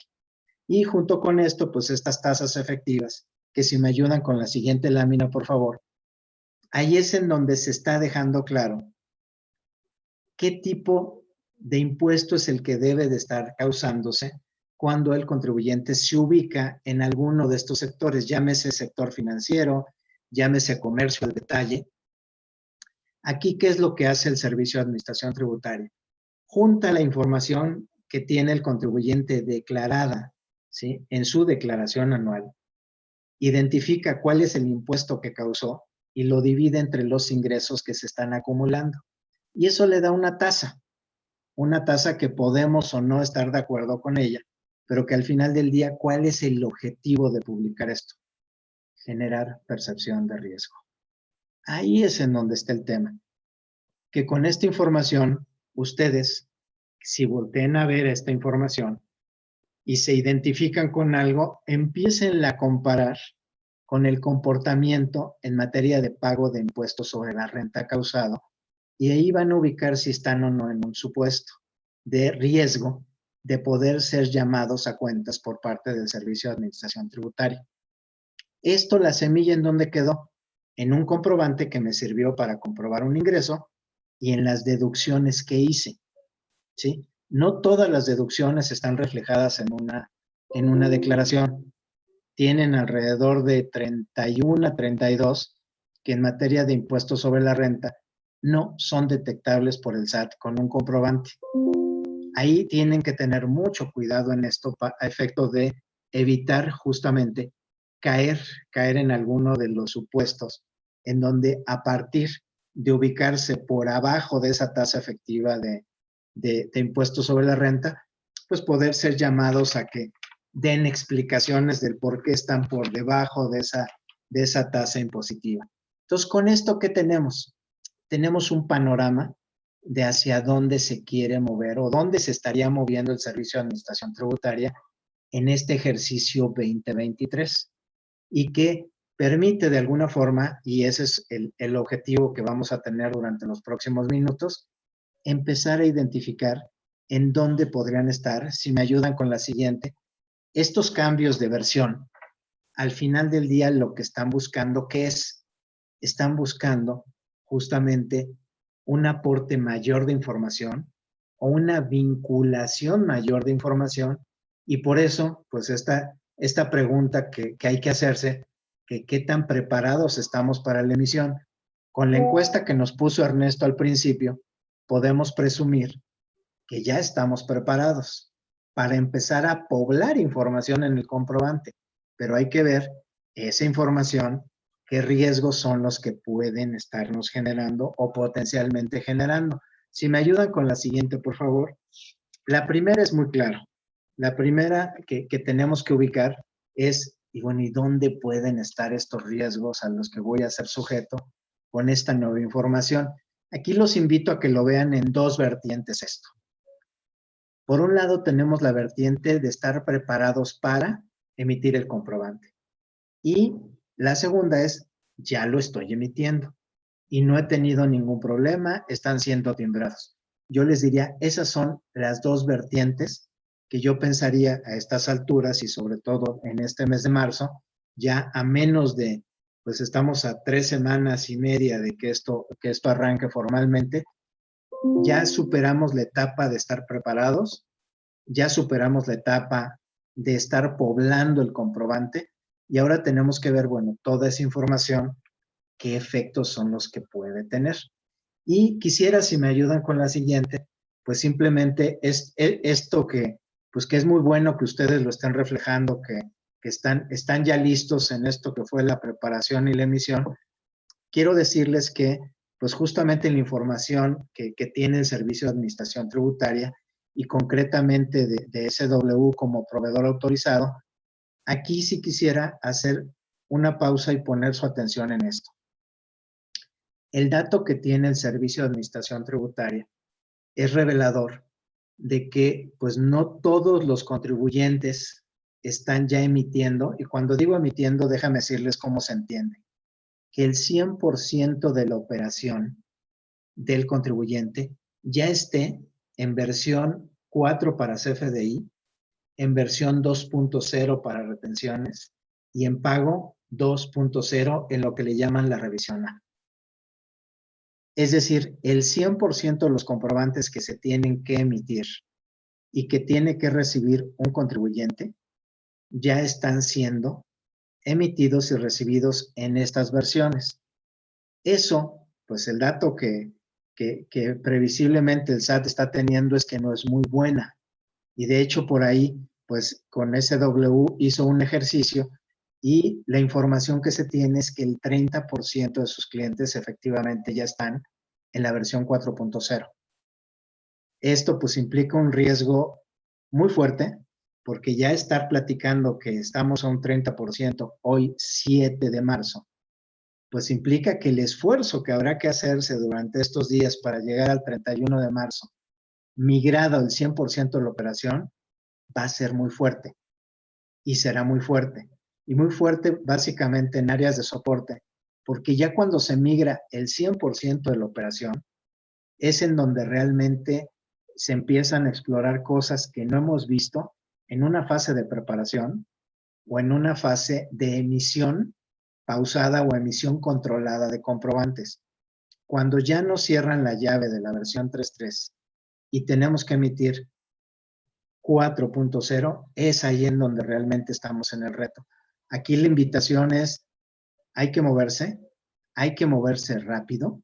Y junto con esto, pues estas tasas efectivas, que si me ayudan con la siguiente lámina, por favor, ahí es en donde se está dejando claro qué tipo de impuesto es el que debe de estar causándose cuando el contribuyente se ubica en alguno de estos sectores, llámese sector financiero, llámese comercio al detalle. Aquí, ¿qué es lo que hace el Servicio de Administración Tributaria? Junta la información que tiene el contribuyente declarada, ¿sí?, en su declaración anual, identifica cuál es el impuesto que causó y lo divide entre los ingresos que se están acumulando. Y eso le da una tasa que podemos o no estar de acuerdo con ella, pero que al final del día, ¿cuál es el objetivo de publicar esto? Generar percepción de riesgo. Ahí es en donde está el tema. Que con esta información, ustedes, si volteen a ver esta información y se identifican con algo, empiecen a comparar con el comportamiento en materia de pago de impuestos sobre la renta causado, y ahí van a ubicar si están o no en un supuesto de riesgo de poder ser llamados a cuentas por parte del Servicio de Administración Tributaria. Esto, la semilla, ¿en dónde quedó? En un comprobante que me sirvió para comprobar un ingreso y en las deducciones que hice, ¿sí? No todas las deducciones están reflejadas en una declaración. Tienen alrededor de 31 a 32 que en materia de impuestos sobre la renta no son detectables por el SAT con un comprobante. Ahí tienen que tener mucho cuidado en esto a efecto de evitar justamente caer en alguno de los supuestos en donde a partir de ubicarse por abajo de esa tasa efectiva de impuestos sobre la renta, pues poder ser llamados a que den explicaciones del por qué están por debajo de esa tasa impositiva. Entonces, con esto, ¿qué tenemos? Tenemos un panorama de hacia dónde se quiere mover o dónde se estaría moviendo el Servicio de Administración Tributaria en este ejercicio 2023 y que permite de alguna forma, y ese es el objetivo que vamos a tener durante los próximos minutos, empezar a identificar en dónde podrían estar, si me ayudan con la siguiente, estos cambios de versión. Al final del día lo que están buscando, ¿qué es? Están buscando justamente un aporte mayor de información o una vinculación mayor de información y por eso, pues esta pregunta que hay que hacerse, que qué tan preparados estamos para la emisión. Con la encuesta que nos puso Ernesto al principio, podemos presumir que ya estamos preparados para empezar a poblar información en el comprobante, pero hay que ver esa información, qué riesgos son los que pueden estarnos generando o potencialmente generando. Si me ayudan con la siguiente, por favor. La primera es muy clara. La primera que tenemos que ubicar es, y bueno, ¿y dónde pueden estar estos riesgos a los que voy a ser sujeto con esta nueva información? Aquí los invito a que lo vean en dos vertientes esto. Por un lado, tenemos la vertiente de estar preparados para emitir el comprobante. Y la segunda es, ya lo estoy emitiendo y no he tenido ningún problema, están siendo timbrados. Yo les diría, esas son las dos vertientes que yo pensaría a estas alturas y sobre todo en este mes de marzo, ya a menos de, pues estamos a 3 semanas y media de que esto arranque formalmente, ya superamos la etapa de estar preparados, ya superamos la etapa de estar poblando el comprobante y ahora tenemos que ver, bueno, toda esa información, qué efectos son los que puede tener. Y quisiera, si me ayudan con la siguiente, pues simplemente es esto que es muy bueno que ustedes lo estén reflejando, que están ya listos en esto que fue la preparación y la emisión. Quiero decirles que, pues justamente la información que tiene el Servicio de Administración Tributaria y concretamente de SW como proveedor autorizado, aquí sí quisiera hacer una pausa y poner su atención en esto. El dato que tiene el Servicio de Administración Tributaria es revelador de que pues no todos los contribuyentes están ya emitiendo, y cuando digo emitiendo, déjame decirles cómo se entiende, que el 100% de la operación del contribuyente ya esté en versión 4 para CFDI, en versión 2.0 para retenciones y en pago 2.0 en lo que le llaman la revisión A. Es decir, el 100% de los comprobantes que se tienen que emitir y que tiene que recibir un contribuyente ya están siendo emitidos y recibidos en estas versiones. Eso, pues el dato que previsiblemente el SAT está teniendo es que no es muy buena. Y de hecho por ahí, pues con SW hizo un ejercicio y la información que se tiene es que el 30% de sus clientes efectivamente ya están en la versión 4.0. Esto pues implica un riesgo muy fuerte porque ya estar platicando que estamos a un 30% hoy 7 de marzo, pues implica que el esfuerzo que habrá que hacerse durante estos días para llegar al 31 de marzo, migrado al 100% de la operación, va a ser muy fuerte y será muy fuerte. Y muy fuerte básicamente en áreas de soporte, porque ya cuando se migra el 100% de la operación, es en donde realmente se empiezan a explorar cosas que no hemos visto en una fase de preparación o en una fase de emisión pausada o emisión controlada de comprobantes. Cuando ya nos cierran la llave de la versión 3.3 y tenemos que emitir 4.0, es ahí en donde realmente estamos en el reto. Aquí la invitación es, hay que moverse rápido,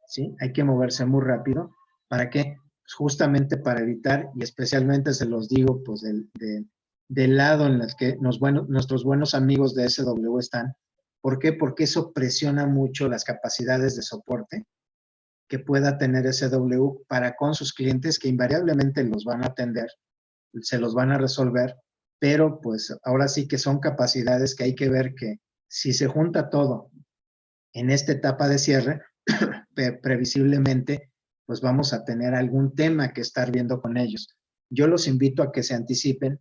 ¿sí? Hay que moverse muy rápido. ¿Para qué? Pues justamente para evitar, y especialmente se los digo, pues del lado en el que nuestros buenos amigos de SW están. ¿Por qué? Porque eso presiona mucho las capacidades de soporte que pueda tener SW para con sus clientes que invariablemente los van a atender, se los van a resolver, pero pues ahora sí que son capacidades que hay que ver que si se junta todo en esta etapa de cierre, previsiblemente, pues vamos a tener algún tema que estar viendo con ellos. Yo los invito a que se anticipen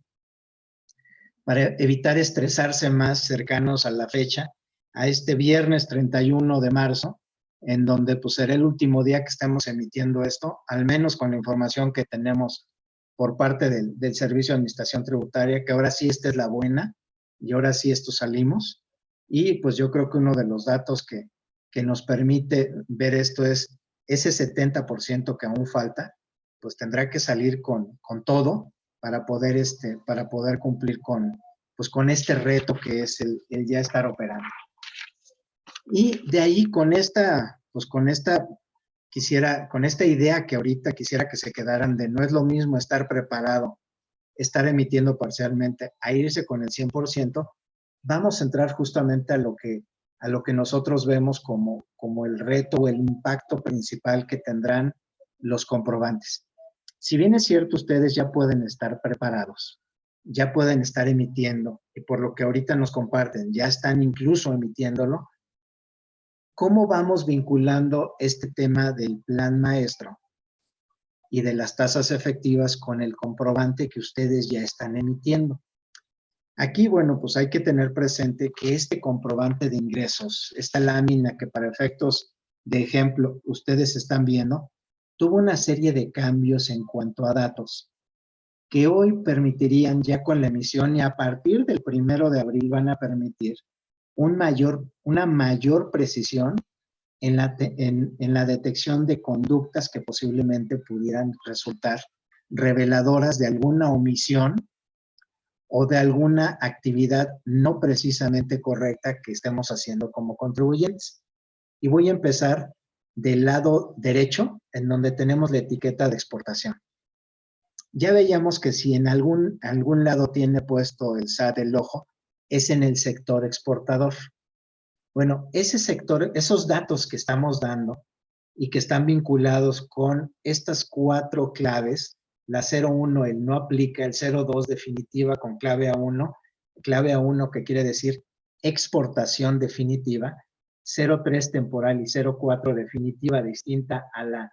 para evitar estresarse más cercanos a la fecha, a este viernes 31 de marzo, en donde pues será el último día que estemos emitiendo esto, al menos con la información que tenemos por parte del Servicio de Administración Tributaria, que ahora sí esta es la buena, y ahora sí esto salimos. Y pues yo creo que uno de los datos que nos permite ver esto es ese 70% que aún falta, pues tendrá que salir con todo para poder cumplir pues con este reto que es el ya estar operando. Y de ahí con esta idea que ahorita quisiera que se quedaran de no es lo mismo estar preparado, estar emitiendo parcialmente, a irse con el 100%, vamos a entrar justamente a lo que nosotros vemos como el reto o el impacto principal que tendrán los comprobantes. Si bien es cierto, ustedes ya pueden estar preparados, ya pueden estar emitiendo, y por lo que ahorita nos comparten, ya están incluso emitiéndolo, ¿cómo vamos vinculando este tema del plan maestro y de las tasas efectivas con el comprobante que ustedes ya están emitiendo? Aquí, bueno, pues hay que tener presente que este comprobante de ingresos, esta lámina que para efectos de ejemplo ustedes están viendo, tuvo una serie de cambios en cuanto a datos que hoy permitirían ya con la emisión y a partir del 1 de abril van a permitir una mayor precisión en la detección de conductas que posiblemente pudieran resultar reveladoras de alguna omisión o de alguna actividad no precisamente correcta que estemos haciendo como contribuyentes. Y voy a empezar del lado derecho, en donde tenemos la etiqueta de exportación. Ya veíamos que si en algún lado tiene puesto el SAT el ojo, es en el sector exportador. Bueno, ese sector, esos datos que estamos dando y que están vinculados con estas 4 claves, la 01, el no aplica, el 02 definitiva con clave A1 que quiere decir exportación definitiva, 03 temporal y 04 definitiva distinta a la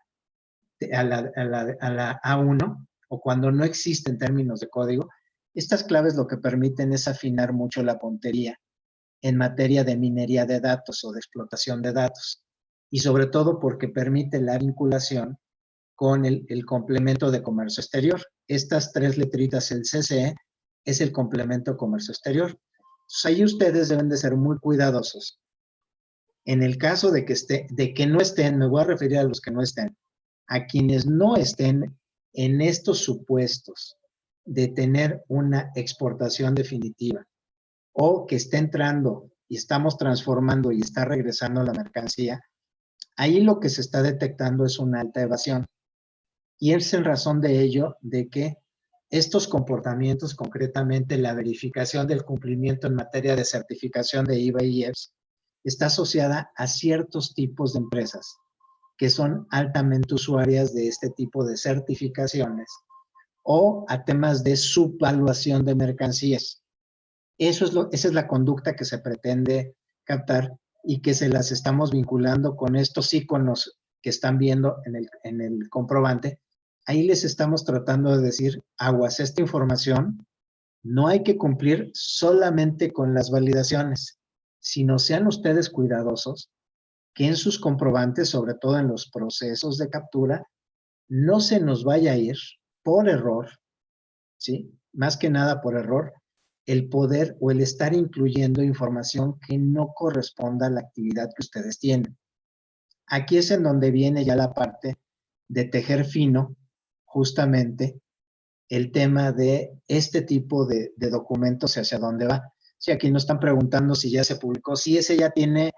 A1, o cuando no existe en términos de código. Estas claves lo que permiten es afinar mucho la puntería en materia de minería de datos o de explotación de datos, y sobre todo porque permite la vinculación con el complemento de comercio exterior. Estas 3 letritas, el CCE, es el complemento de comercio exterior. Entonces, ahí ustedes deben de ser muy cuidadosos. En el caso de que no estén, me voy a referir a los que no estén, a quienes no estén en estos supuestos de tener una exportación definitiva, o que esté entrando y estamos transformando y está regresando la mercancía, ahí lo que se está detectando es una alta evasión. Y es en razón de ello de que estos comportamientos, concretamente la verificación del cumplimiento en materia de certificación de IVA y IEPS, está asociada a ciertos tipos de empresas que son altamente usuarias de este tipo de certificaciones o a temas de subvaluación de mercancías. Esa es la conducta que se pretende captar y que se las estamos vinculando con estos iconos que están viendo en el comprobante. Ahí les estamos tratando de decir, aguas, esta información no hay que cumplir solamente con las validaciones, sino sean ustedes cuidadosos que en sus comprobantes, sobre todo en los procesos de captura, no se nos vaya a ir por error, ¿sí? Más que nada por error, el poder o el estar incluyendo información que no corresponda a la actividad que ustedes tienen. Aquí es en donde viene ya la parte de tejer fino, justamente, el tema de este tipo de documentos y hacia dónde va. Si aquí nos están preguntando si ya se publicó, si ese ya tiene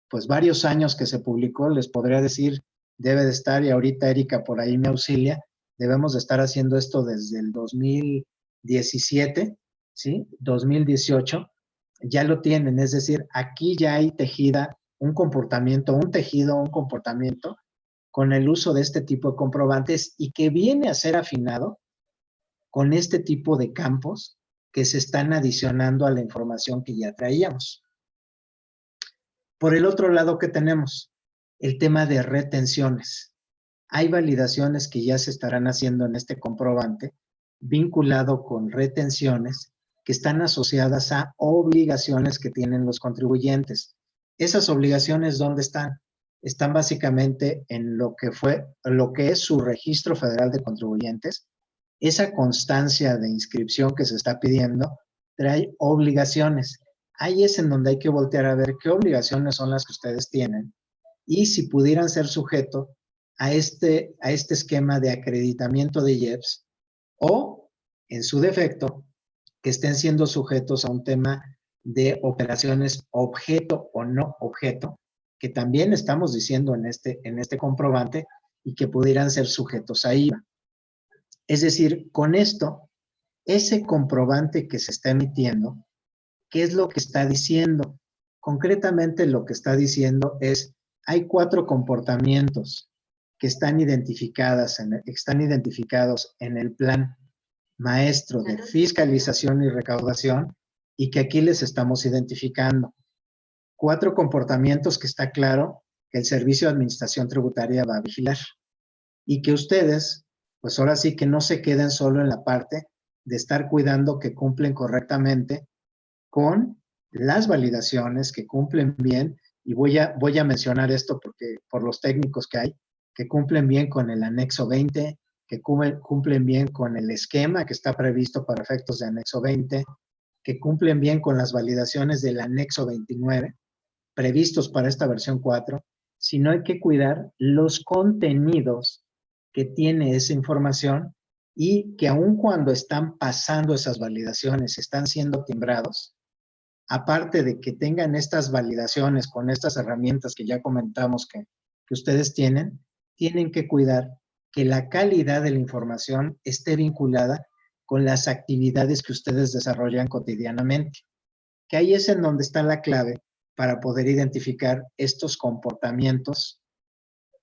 pues varios años que se publicó, les podría decir, debe de estar, y ahorita Erika por ahí me auxilia, debemos de estar haciendo esto desde el 2017, ¿sí? 2018, ya lo tienen, es decir, aquí ya hay tejida un comportamiento, un tejido, un comportamiento con el uso de este tipo de comprobantes y que viene a ser afinado con este tipo de campos que se están adicionando a la información que ya traíamos. Por el otro lado, ¿qué tenemos? El tema de retenciones. Hay validaciones que ya se estarán haciendo en este comprobante vinculado con retenciones que están asociadas a obligaciones que tienen los contribuyentes. Esas obligaciones, ¿dónde están? Están básicamente en lo que es su registro federal de contribuyentes. Esa constancia de inscripción que se está pidiendo trae obligaciones. Ahí es en donde hay que voltear a ver qué obligaciones son las que ustedes tienen y si pudieran ser sujeto a este esquema de acreditamiento de IEPS o, en su defecto, que estén siendo sujetos a un tema de operaciones objeto o no objeto, que también estamos diciendo en este comprobante y que pudieran ser sujetos a IVA. Es decir, con esto, ese comprobante que se está emitiendo, ¿qué es lo que está diciendo? Concretamente lo que está diciendo es, hay 4 comportamientos que están identificados en el plan maestro de fiscalización y recaudación y que aquí les estamos identificando. 4 comportamientos que está claro que el Servicio de Administración Tributaria va a vigilar y que ustedes, pues ahora sí que no se queden solo en la parte de estar cuidando que cumplen correctamente con las validaciones, que cumplen bien, y voy a mencionar esto porque por los técnicos que hay, que cumplen bien con el anexo 20, que cumplen bien con el esquema que está previsto para efectos de anexo 20, que cumplen bien con las validaciones del anexo 29, previstos para esta versión 4, sino hay que cuidar los contenidos que tiene esa información y que aun cuando están pasando esas validaciones, están siendo timbrados, aparte de que tengan estas validaciones con estas herramientas que ya comentamos que ustedes tienen que cuidar que la calidad de la información esté vinculada con las actividades que ustedes desarrollan cotidianamente. Que ahí es en donde está la clave para poder identificar estos comportamientos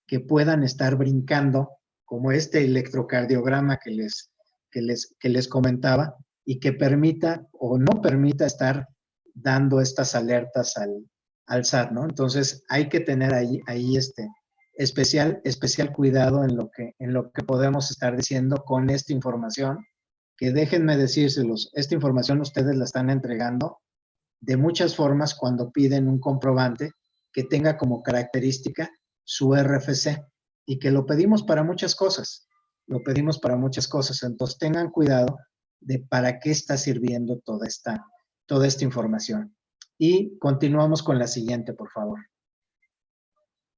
que puedan estar brincando, como este electrocardiograma que les comentaba, y que permita o no permita estar dando estas alertas al SAT, ¿no? Entonces hay que tener ahí especial cuidado en lo que podemos estar diciendo con esta información, que déjenme decírselos, esta información ustedes la están entregando de muchas formas cuando piden un comprobante que tenga como característica su RFC y que lo pedimos para muchas cosas. Lo pedimos para muchas cosas. Entonces tengan cuidado de para qué está sirviendo toda esta información. Y continuamos con la siguiente, por favor.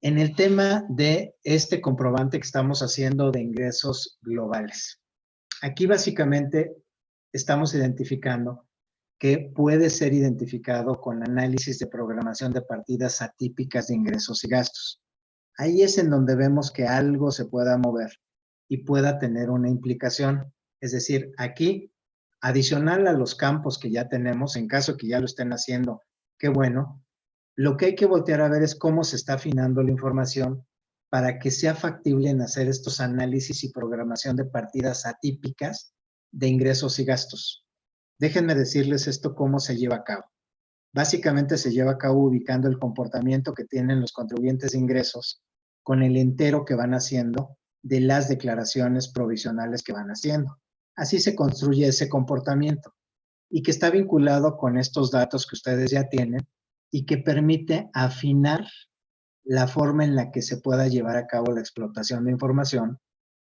En el tema de este comprobante que estamos haciendo de ingresos globales. Aquí básicamente estamos identificando que puede ser identificado con análisis de programación de partidas atípicas de ingresos y gastos. Ahí es en donde vemos que algo se pueda mover y pueda tener una implicación. Es decir, aquí, adicional a los campos que ya tenemos, en caso que ya lo estén haciendo, qué bueno, lo que hay que voltear a ver es cómo se está afinando la información para que sea factible en hacer estos análisis y programación de partidas atípicas de ingresos y gastos. Déjenme decirles esto cómo se lleva a cabo. Básicamente se lleva a cabo ubicando el comportamiento que tienen los contribuyentes de ingresos con el entero que van haciendo de las declaraciones provisionales que van haciendo. Así se construye ese comportamiento y que está vinculado con estos datos que ustedes ya tienen y que permite afinar la forma en la que se pueda llevar a cabo la explotación de información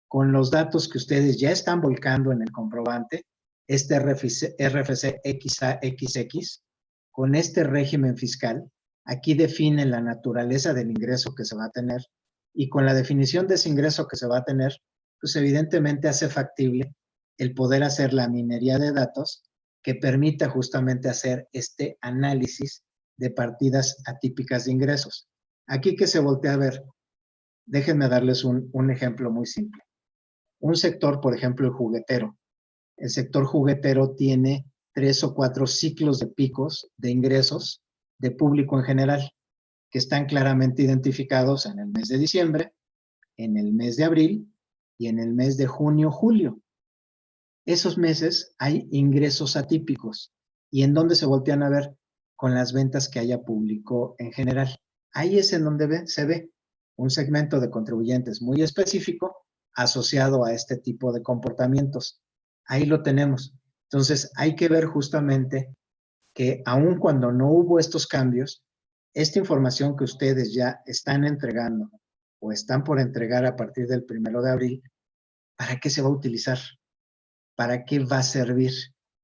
con los datos que ustedes ya están volcando en el comprobante, este RFC XAXX, con este régimen fiscal. Aquí define la naturaleza del ingreso que se va a tener y con la definición de ese ingreso que se va a tener, pues evidentemente hace factible el poder hacer la minería de datos que permita justamente hacer este análisis de partidas atípicas de ingresos. Aquí que se voltea a ver, déjenme darles un ejemplo muy simple. Un sector, por ejemplo, el juguetero. El sector juguetero tiene 3 o 4 ciclos de picos de ingresos de público en general, que están claramente identificados en el mes de diciembre, en el mes de abril y en el mes de junio-julio. esos meses hay ingresos atípicos. ¿Y en dónde se voltean a ver? Con las ventas que haya público en general. Ahí es en donde se ve un segmento de contribuyentes muy específico asociado a este tipo de comportamientos. Ahí lo tenemos. Entonces, hay que ver justamente que aun cuando no hubo estos cambios, esta información que ustedes ya están entregando o están por entregar a partir del 1 de abril, ¿para qué se va a utilizar? ¿Para qué va a servir?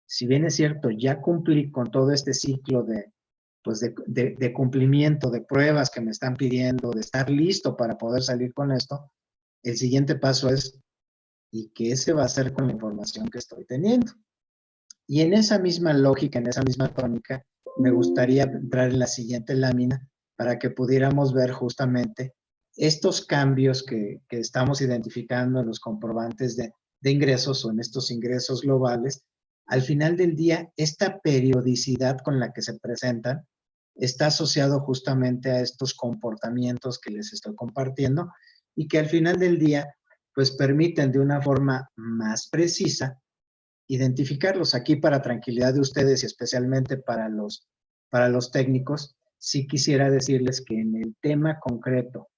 Si bien es cierto, ya cumplí con todo este ciclo pues de cumplimiento, de pruebas que me están pidiendo, de estar listo para poder salir con esto, el siguiente paso es, ¿y qué se va a hacer con la información que estoy teniendo? Y en esa misma lógica, en esa misma tónica, me gustaría entrar en la siguiente lámina para que pudiéramos ver justamente estos cambios que estamos identificando en los comprobantes de ingresos o en estos ingresos globales. Al final del día, esta periodicidad con la que se presentan está asociado justamente a estos comportamientos que les estoy compartiendo y que al final del día, pues permiten de una forma más precisa identificarlos. Aquí, para tranquilidad de ustedes y especialmente para los técnicos, sí quisiera decirles que en el tema concreto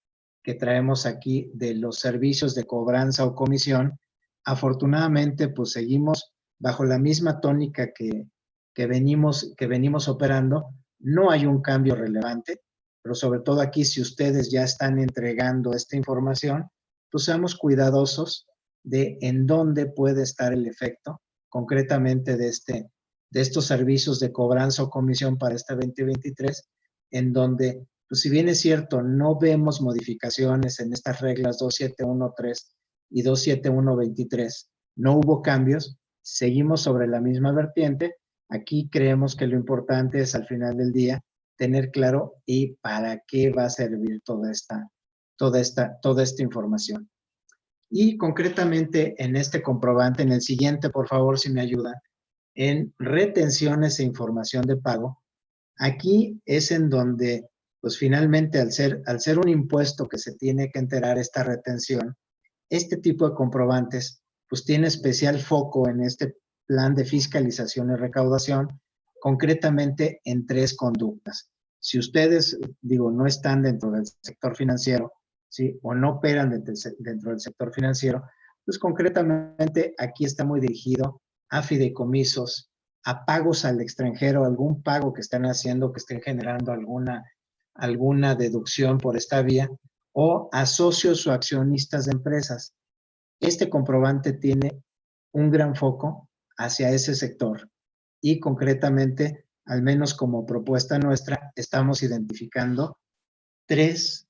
que traemos aquí de los servicios de cobranza o comisión, afortunadamente pues seguimos bajo la misma tónica que venimos operando. No hay un cambio relevante, pero sobre todo aquí, si ustedes ya están entregando esta información, pues seamos cuidadosos de en dónde puede estar el efecto concretamente de estos servicios de cobranza o comisión para este 2023, en donde, pues si bien es cierto, no vemos modificaciones en estas reglas 2713 y 27123, no hubo cambios, seguimos sobre la misma vertiente. Aquí creemos que lo importante es al final del día tener claro y para qué va a servir toda esta información. Y concretamente en este comprobante, en el siguiente, por favor, si me ayudan, en retenciones e información de pago, aquí es en donde, pues finalmente, al ser un impuesto que se tiene que enterar esta retención, este tipo de comprobantes, pues tiene especial foco en este plan de fiscalización y recaudación, concretamente en 3 conductas. Si ustedes, digo, no están dentro del sector financiero, ¿sí? O no operan dentro del sector financiero, pues concretamente aquí está muy dirigido a fideicomisos, a pagos al extranjero, algún pago que están haciendo, que estén generando alguna deducción por esta vía, o a socios o accionistas de empresas. Este comprobante tiene un gran foco hacia ese sector y concretamente, al menos como propuesta nuestra, estamos identificando tres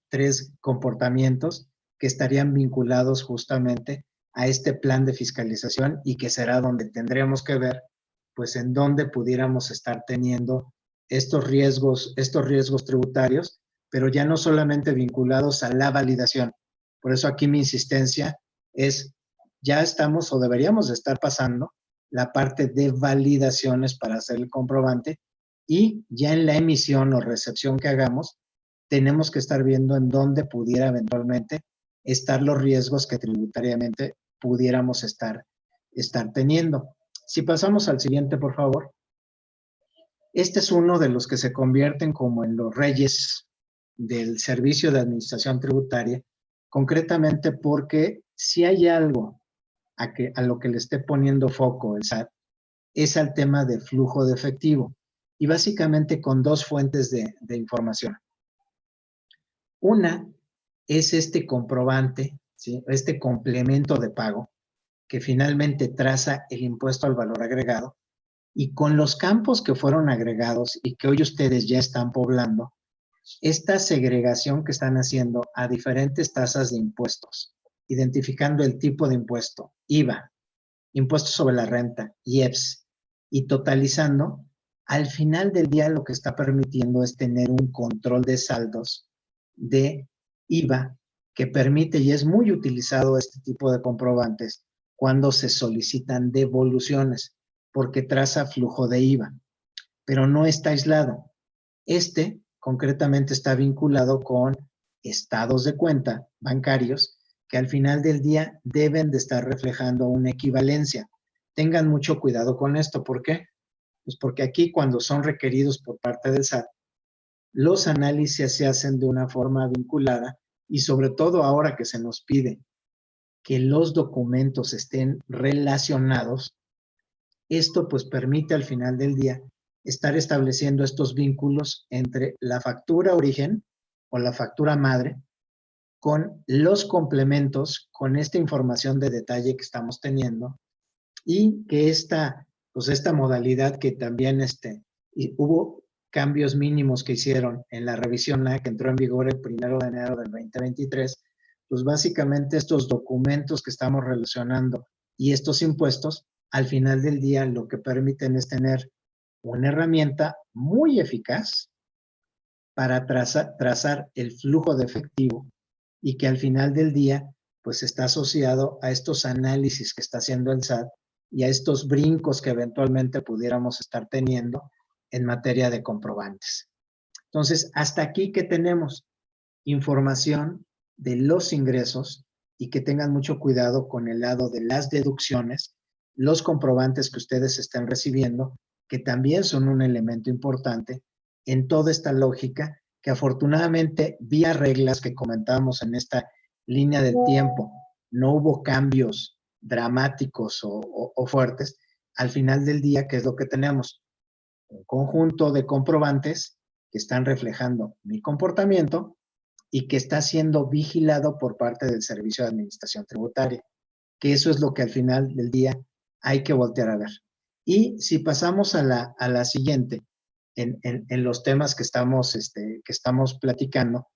comportamientos que estarían vinculados justamente a este plan de fiscalización y que será donde tendremos que ver, pues, en dónde pudiéramos estar teniendo estos riesgos tributarios, pero ya no solamente vinculados a la validación. Por eso aquí mi insistencia es, ya estamos o deberíamos de estar pasando la parte de validaciones para hacer el comprobante, y ya en la emisión o recepción que hagamos, tenemos que estar viendo en dónde pudiera eventualmente estar los riesgos que tributariamente pudiéramos estar teniendo. Si pasamos al siguiente, por favor. Este es uno de los que se convierten como en los reyes del servicio de administración tributaria, concretamente porque si hay algo a lo que le esté poniendo foco el SAT, es al tema de flujo de efectivo, y básicamente con 2 fuentes de información. Una es este comprobante, ¿sí? Este complemento de pago que finalmente traza el impuesto al valor agregado, y con los campos que fueron agregados y que hoy ustedes ya están poblando, esta segregación que están haciendo a diferentes tasas de impuestos, identificando el tipo de impuesto, IVA, impuesto sobre la renta, IEPS, y totalizando, al final del día lo que está permitiendo es tener un control de saldos de IVA que permite, y es muy utilizado este tipo de comprobantes cuando se solicitan devoluciones, porque traza flujo de IVA, pero no está aislado. Este concretamente está vinculado con estados de cuenta bancarios que al final del día deben de estar reflejando una equivalencia. tengan mucho cuidado con esto. ¿Por qué? Pues porque aquí cuando son requeridos por parte del SAT, los análisis se hacen de una forma vinculada y sobre todo ahora que se nos pide que los documentos estén relacionados, esto pues permite al final del día estar estableciendo estos vínculos entre la factura origen o la factura madre con los complementos, con esta información de detalle que estamos teniendo y que pues esta modalidad que también hubo cambios mínimos que hicieron en la revisión que entró en vigor el 1 de enero del 2023, pues básicamente estos documentos que estamos relacionando y estos impuestos, al final del día lo que permiten es tener una herramienta muy eficaz para trazar el flujo de efectivo y que al final del día pues está asociado a estos análisis que está haciendo el SAT y a estos brincos que eventualmente pudiéramos estar teniendo en materia de comprobantes. Entonces, hasta aquí que tenemos información de los ingresos y que tengan mucho cuidado con el lado de las deducciones, los comprobantes que ustedes estén recibiendo, que también son un elemento importante en toda esta lógica que afortunadamente vía reglas que comentábamos en esta línea del tiempo, no hubo cambios dramáticos o fuertes. Al final del día, ¿qué es lo que tenemos? Un conjunto de comprobantes que están reflejando mi comportamiento y que está siendo vigilado por parte del Servicio de Administración Tributaria, que eso es lo que al final del día hay que voltear a ver. Y si pasamos a la siguiente, en los temas que estamos platicando,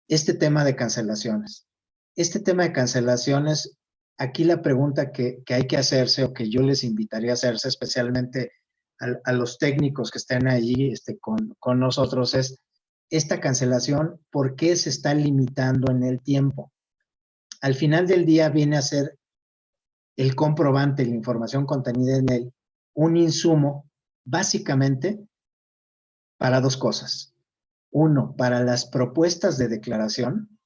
este tema de cancelaciones. Este tema de cancelaciones, aquí la pregunta que hay que hacerse o que yo les invitaría a hacerse, especialmente a los técnicos que estén ahí con nosotros, es esta cancelación, ¿por qué se está limitando en el tiempo? Al final del día viene a ser el comprobante, la información contenida en él, un insumo básicamente para dos cosas. Uno, para las propuestas de declaración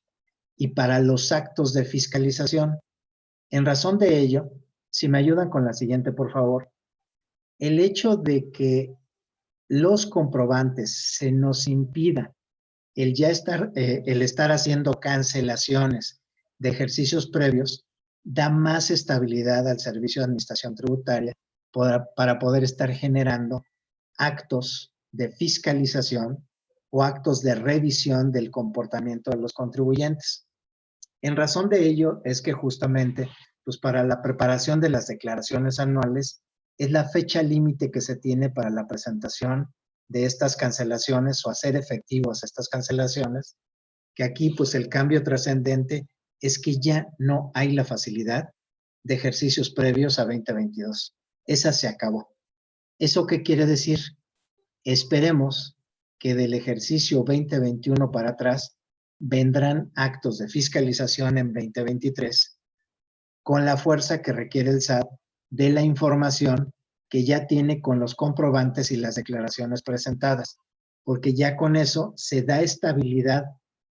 y para los actos de fiscalización. En razón de ello, si me ayudan con la siguiente, por favor, el hecho de que los comprobantes se nos impida el estar haciendo cancelaciones de ejercicios previos, da más estabilidad al Servicio de Administración Tributaria para poder estar generando actos de fiscalización o actos de revisión del comportamiento de los contribuyentes. En razón de ello es que justamente, pues para la preparación de las declaraciones anuales, es la fecha límite que se tiene para la presentación de estas cancelaciones o hacer efectivas estas cancelaciones, que aquí pues el cambio trascendente es que ya no hay la facilidad de ejercicios previos a 2022. Esa se acabó. ¿Eso qué quiere decir? Esperemos que del ejercicio 2021 para atrás vendrán actos de fiscalización en 2023 con la fuerza que requiere el SAT de la información que ya tiene con los comprobantes y las declaraciones presentadas, porque ya con eso se da estabilidad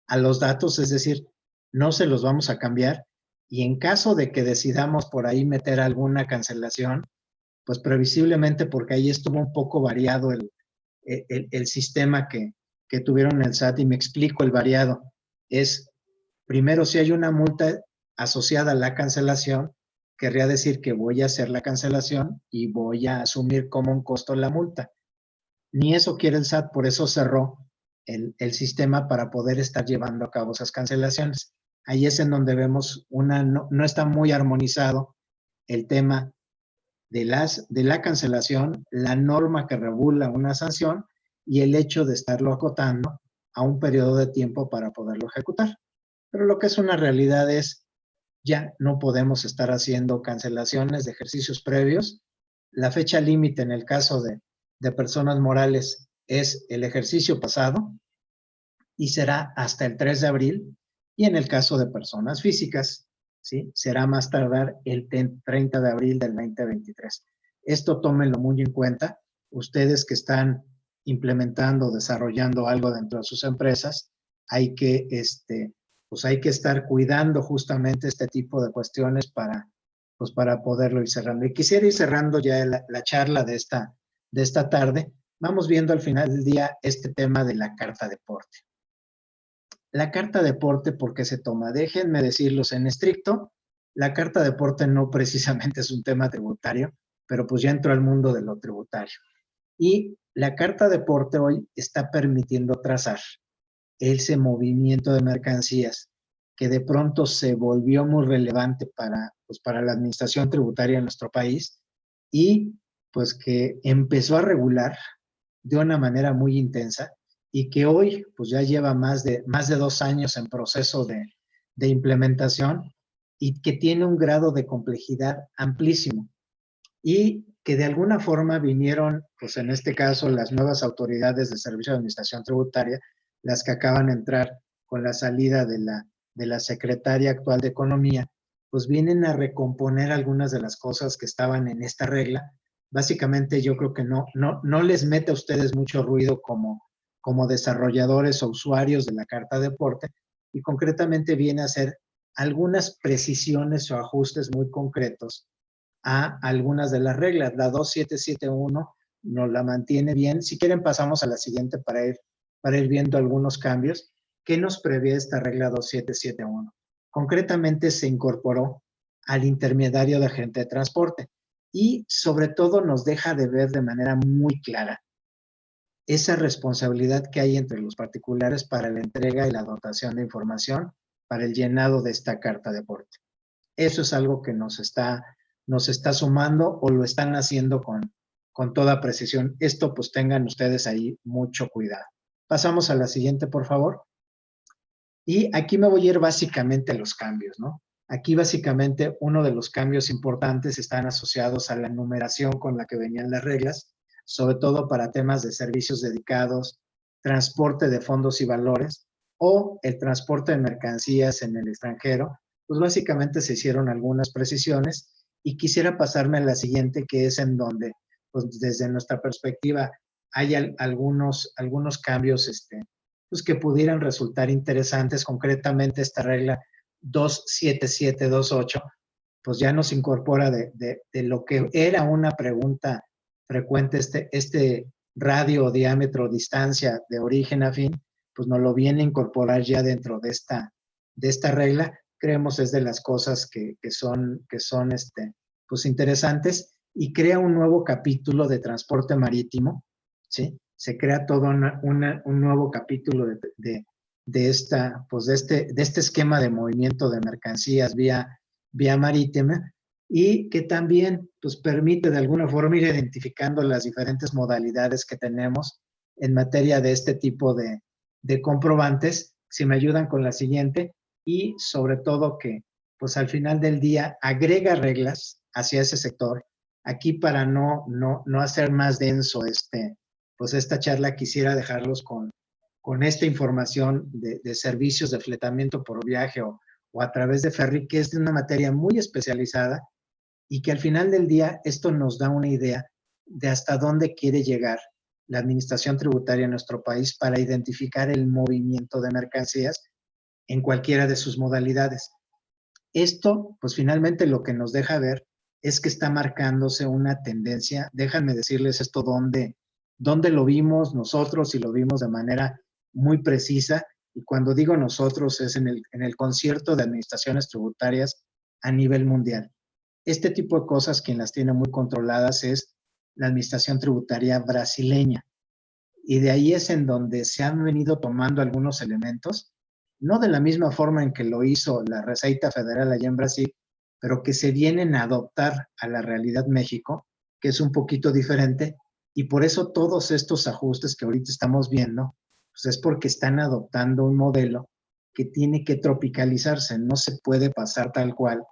a los datos, es decir, no se los vamos a cambiar y en caso de que decidamos por ahí meter alguna cancelación, pues previsiblemente porque ahí estuvo un poco variado el sistema que tuvieron el SAT y me explico el variado. Es, primero, si hay una multa asociada a la cancelación, querría decir que voy a hacer la cancelación y voy a asumir como un costo la multa. Ni eso quiere el SAT, por eso cerró el sistema para poder estar llevando a cabo esas cancelaciones. Ahí es en donde vemos no está muy armonizado el tema de la cancelación, la norma que regula una sanción y el hecho de estarlo acotando a un periodo de tiempo para poderlo ejecutar. Pero lo que es una realidad es, ya no podemos estar haciendo cancelaciones de ejercicios previos. La fecha límite en el caso de personas morales es el ejercicio pasado y será hasta el 3 de abril. Y en el caso de personas físicas, ¿sí? Será más tardar el 30 de abril del 2023. Esto tómenlo muy en cuenta. Ustedes que están implementando, desarrollando algo dentro de sus empresas, hay que, pues hay que estar cuidando justamente este tipo de cuestiones pues para poderlo ir cerrando. Y quisiera ir cerrando ya la charla de esta tarde. Vamos viendo al final del día este tema de la carta deporte. La carta deporte, ¿por qué se toma? Déjenme decirlos en estricto, la carta deporte no precisamente es un tema tributario, pero pues ya entró al mundo de lo tributario. Y la carta deporte hoy está permitiendo trazar ese movimiento de mercancías que de pronto se volvió muy relevante para la administración tributaria en nuestro país y pues que empezó a regular de una manera muy intensa y que hoy pues ya lleva más de 2 años en proceso de implementación y que tiene un grado de complejidad amplísimo y que de alguna forma vinieron, pues en este caso, las nuevas autoridades de Servicio de Administración Tributaria, las que acaban de entrar con la salida de la secretaria actual de Economía, pues vienen a recomponer algunas de las cosas que estaban en esta regla. Básicamente yo creo que no les mete a ustedes mucho ruido como desarrolladores o usuarios de la Carta Deporte y concretamente viene a hacer algunas precisiones o ajustes muy concretos a algunas de las reglas. La 2771 nos la mantiene bien. Si quieren pasamos a la siguiente para ir viendo algunos cambios. ¿Qué nos prevé esta regla 2771? Concretamente se incorporó al intermediario de agente de transporte y sobre todo nos deja de ver de manera muy clara esa responsabilidad que hay entre los particulares para la entrega y la dotación de información para el llenado de esta carta de aporte. Eso es algo que nos está sumando o lo están haciendo con toda precisión. Esto pues tengan ustedes ahí mucho cuidado. Pasamos a la siguiente, por favor. Y aquí me voy a ir básicamente a los cambios, ¿no? Aquí básicamente uno de los cambios importantes están asociados a la numeración con la que venían las reglas, sobre todo para temas de servicios dedicados, transporte de fondos y valores o el transporte de mercancías en el extranjero. Pues básicamente se hicieron algunas precisiones y quisiera pasarme a la siguiente, que es en donde, pues desde nuestra perspectiva, hay algunos cambios pues que pudieran resultar interesantes. Concretamente esta regla 27728, pues ya nos incorpora de lo que era una pregunta frecuente, este radio o diámetro, distancia de origen a fin, pues nos lo viene a incorporar ya dentro de esta regla. Creemos es de las cosas que son pues interesantes y crea un nuevo capítulo de transporte marítimo, ¿sí? Se crea todo un nuevo capítulo de este esquema de movimiento de mercancías vía marítima y que también pues, permite de alguna forma ir identificando las diferentes modalidades que tenemos en materia de este tipo de comprobantes. Si me ayudan con la siguiente y sobre todo que pues al final del día agrega reglas hacia ese sector. Aquí para no hacer más denso pues esta charla quisiera dejarlos con esta información de servicios de fletamiento por viaje o a través de ferry, que es de una materia muy especializada y que al final del día esto nos da una idea de hasta dónde quiere llegar la administración tributaria en nuestro país para identificar el movimiento de mercancías en cualquiera de sus modalidades. Esto, pues finalmente lo que nos deja ver es que está marcándose una tendencia. Déjenme decirles esto dónde lo vimos nosotros y lo vimos de manera muy precisa. Y cuando digo nosotros es en el concierto de administraciones tributarias a nivel mundial. Este tipo de cosas, quien las tiene muy controladas es la administración tributaria brasileña. Y de ahí es en donde se han venido tomando algunos elementos, no de la misma forma en que lo hizo la Receita Federal allá en Brasil, pero que se vienen a adoptar a la realidad México, que es un poquito diferente, y por eso todos estos ajustes que ahorita estamos viendo, pues es porque están adoptando un modelo que tiene que tropicalizarse, no se puede pasar tal cual,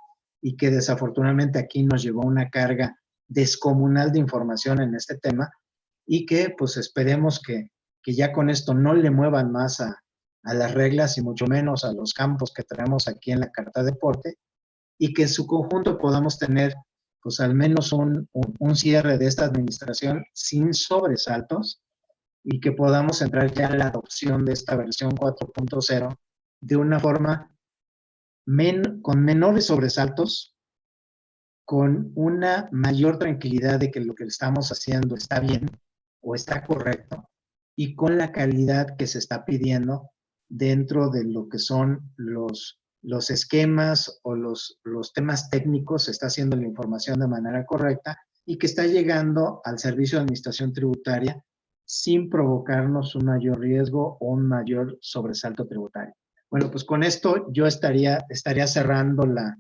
y que desafortunadamente aquí nos llevó una carga descomunal de información en este tema, y que pues esperemos que ya con esto no le muevan más a las reglas y mucho menos a los campos que tenemos aquí en la Carta Deporte y que en su conjunto podamos tener pues al menos un cierre de esta administración sin sobresaltos y que podamos entrar ya en la adopción de esta versión 4.0 de una forma con menores sobresaltos, con una mayor tranquilidad de que lo que estamos haciendo está bien o está correcto y con la calidad que se está pidiendo dentro de lo que son los esquemas o los temas técnicos, se está haciendo la información de manera correcta y que está llegando al Servicio de Administración Tributaria sin provocarnos un mayor riesgo o un mayor sobresalto tributario. Bueno, pues con esto yo estaría cerrando la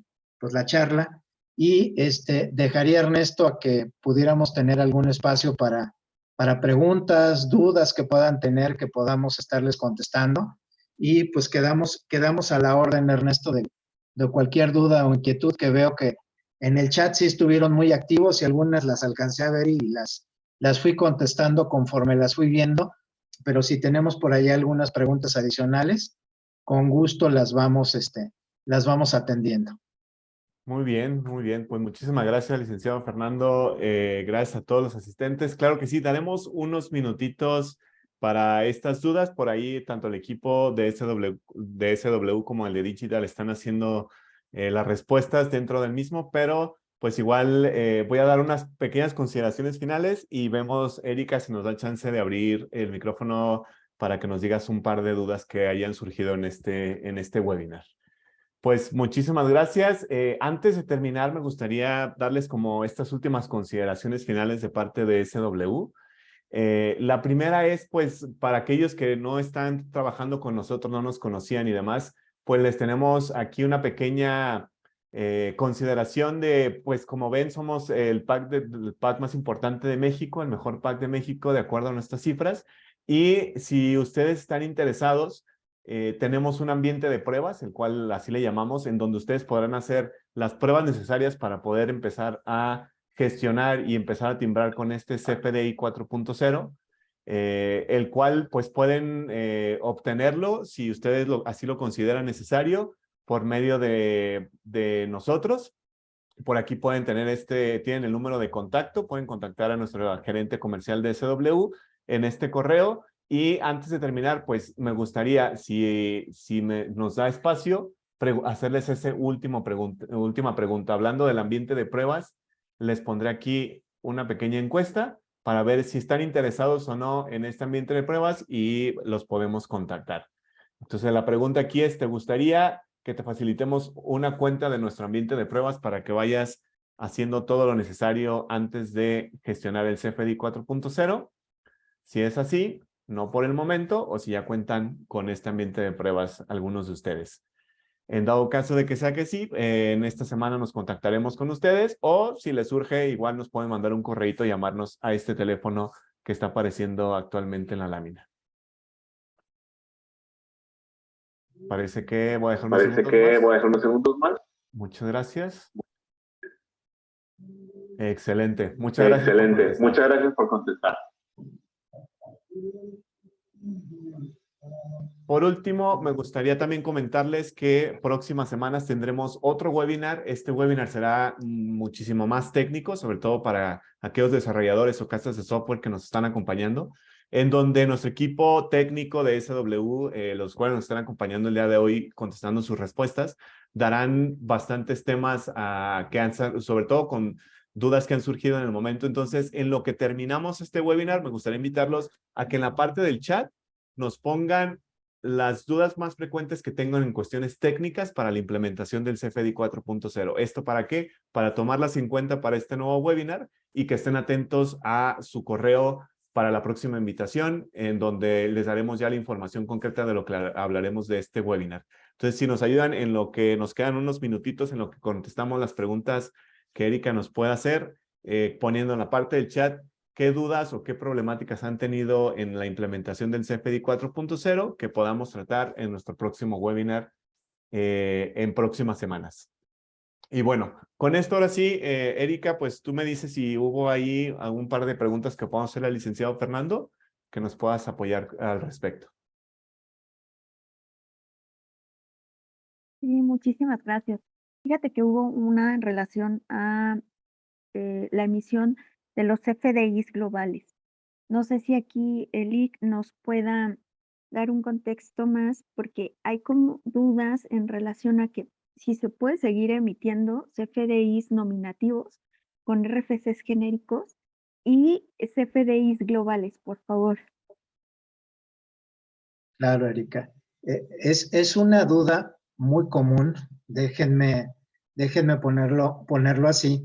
charla y dejaría, Ernesto, a que pudiéramos tener algún espacio para preguntas, dudas que puedan tener, que podamos estarles contestando. Y pues quedamos a la orden, Ernesto, de cualquier duda o inquietud que veo que en el chat sí estuvieron muy activos y algunas las alcancé a ver y las fui contestando conforme las fui viendo, pero si tenemos por ahí algunas preguntas adicionales, con gusto las vamos atendiendo. Muy bien, muy bien. Pues muchísimas gracias, licenciado Fernando. Gracias a todos los asistentes. Claro que sí, daremos unos minutitos para estas dudas. Por ahí, tanto el equipo de SW como el de Digital están haciendo las respuestas dentro del mismo, pero pues igual voy a dar unas pequeñas consideraciones finales y vemos, Erika, si nos da chance de abrir el micrófono para que nos digas un par de dudas que hayan surgido en este webinar. Pues muchísimas gracias. Antes de terminar, me gustaría darles como estas últimas consideraciones finales de parte de SW. La primera es, pues, para aquellos que no están trabajando con nosotros, no nos conocían y demás, pues les tenemos aquí una pequeña consideración de, pues, como ven, somos el pack más importante de México, el mejor pack de México, de acuerdo a nuestras cifras. Y si ustedes están interesados, tenemos un ambiente de pruebas, el cual así le llamamos, en donde ustedes podrán hacer las pruebas necesarias para poder empezar a gestionar y empezar a timbrar con este CFDI 4.0, el cual pues pueden obtenerlo si ustedes así lo consideran necesario por medio de nosotros. Por aquí pueden tener tienen el número de contacto, pueden contactar a nuestro gerente comercial de SW en este correo. Y antes de terminar, pues me gustaría, si nos da espacio, hacerles esa última pregunta. Hablando del ambiente de pruebas, les pondré aquí una pequeña encuesta para ver si están interesados o no en este ambiente de pruebas y los podemos contactar. Entonces, la pregunta aquí es, ¿te gustaría que te facilitemos una cuenta de nuestro ambiente de pruebas para que vayas haciendo todo lo necesario antes de gestionar el CFDI 4.0? Si es así, no por el momento, o si ya cuentan con este ambiente de pruebas algunos de ustedes. En dado caso de que sea que sí, en esta semana nos contactaremos con ustedes, o si les surge, igual nos pueden mandar un correíto y llamarnos a este teléfono que está apareciendo actualmente en la lámina. Parece que voy a dejar unos segundos más. Muchas gracias. Excelente. Muchas gracias por contestar. Excelente. Muchas gracias por contestar. Por último, me gustaría también comentarles que próximas semanas tendremos otro webinar. Este webinar será muchísimo más técnico, sobre todo para aquellos desarrolladores o casas de software que nos están acompañando, en donde nuestro equipo técnico de SW, los cuales nos están acompañando el día de hoy contestando sus respuestas, darán bastantes temas sobre todo con dudas que han surgido en el momento. Entonces, en lo que terminamos este webinar, me gustaría invitarlos a que en la parte del chat nos pongan las dudas más frecuentes que tengan en cuestiones técnicas para la implementación del CFDI 4.0. ¿Esto para qué? Para tomarlas en cuenta para este nuevo webinar y que estén atentos a su correo para la próxima invitación, en donde les daremos ya la información concreta de lo que hablaremos de este webinar. Entonces, si nos ayudan en lo que nos quedan unos minutitos, en lo que contestamos las preguntas que Erika nos pueda hacer, poniendo en la parte del chat qué dudas o qué problemáticas han tenido en la implementación del CFDI 4.0 que podamos tratar en nuestro próximo webinar en próximas semanas. Y bueno, con esto ahora sí, Erika, pues tú me dices si hubo ahí algún par de preguntas que podamos hacer al licenciado Fernando, que nos puedas apoyar al respecto. Sí, muchísimas gracias. Fíjate que hubo una en relación a la emisión de los FDIs globales. No sé si aquí el IC nos pueda dar un contexto más, porque hay como dudas en relación a que si se puede seguir emitiendo CFDIs nominativos con RFCs genéricos y CFDIs globales, por favor. Claro, Erika. Es una duda muy común, déjenme ponerlo así.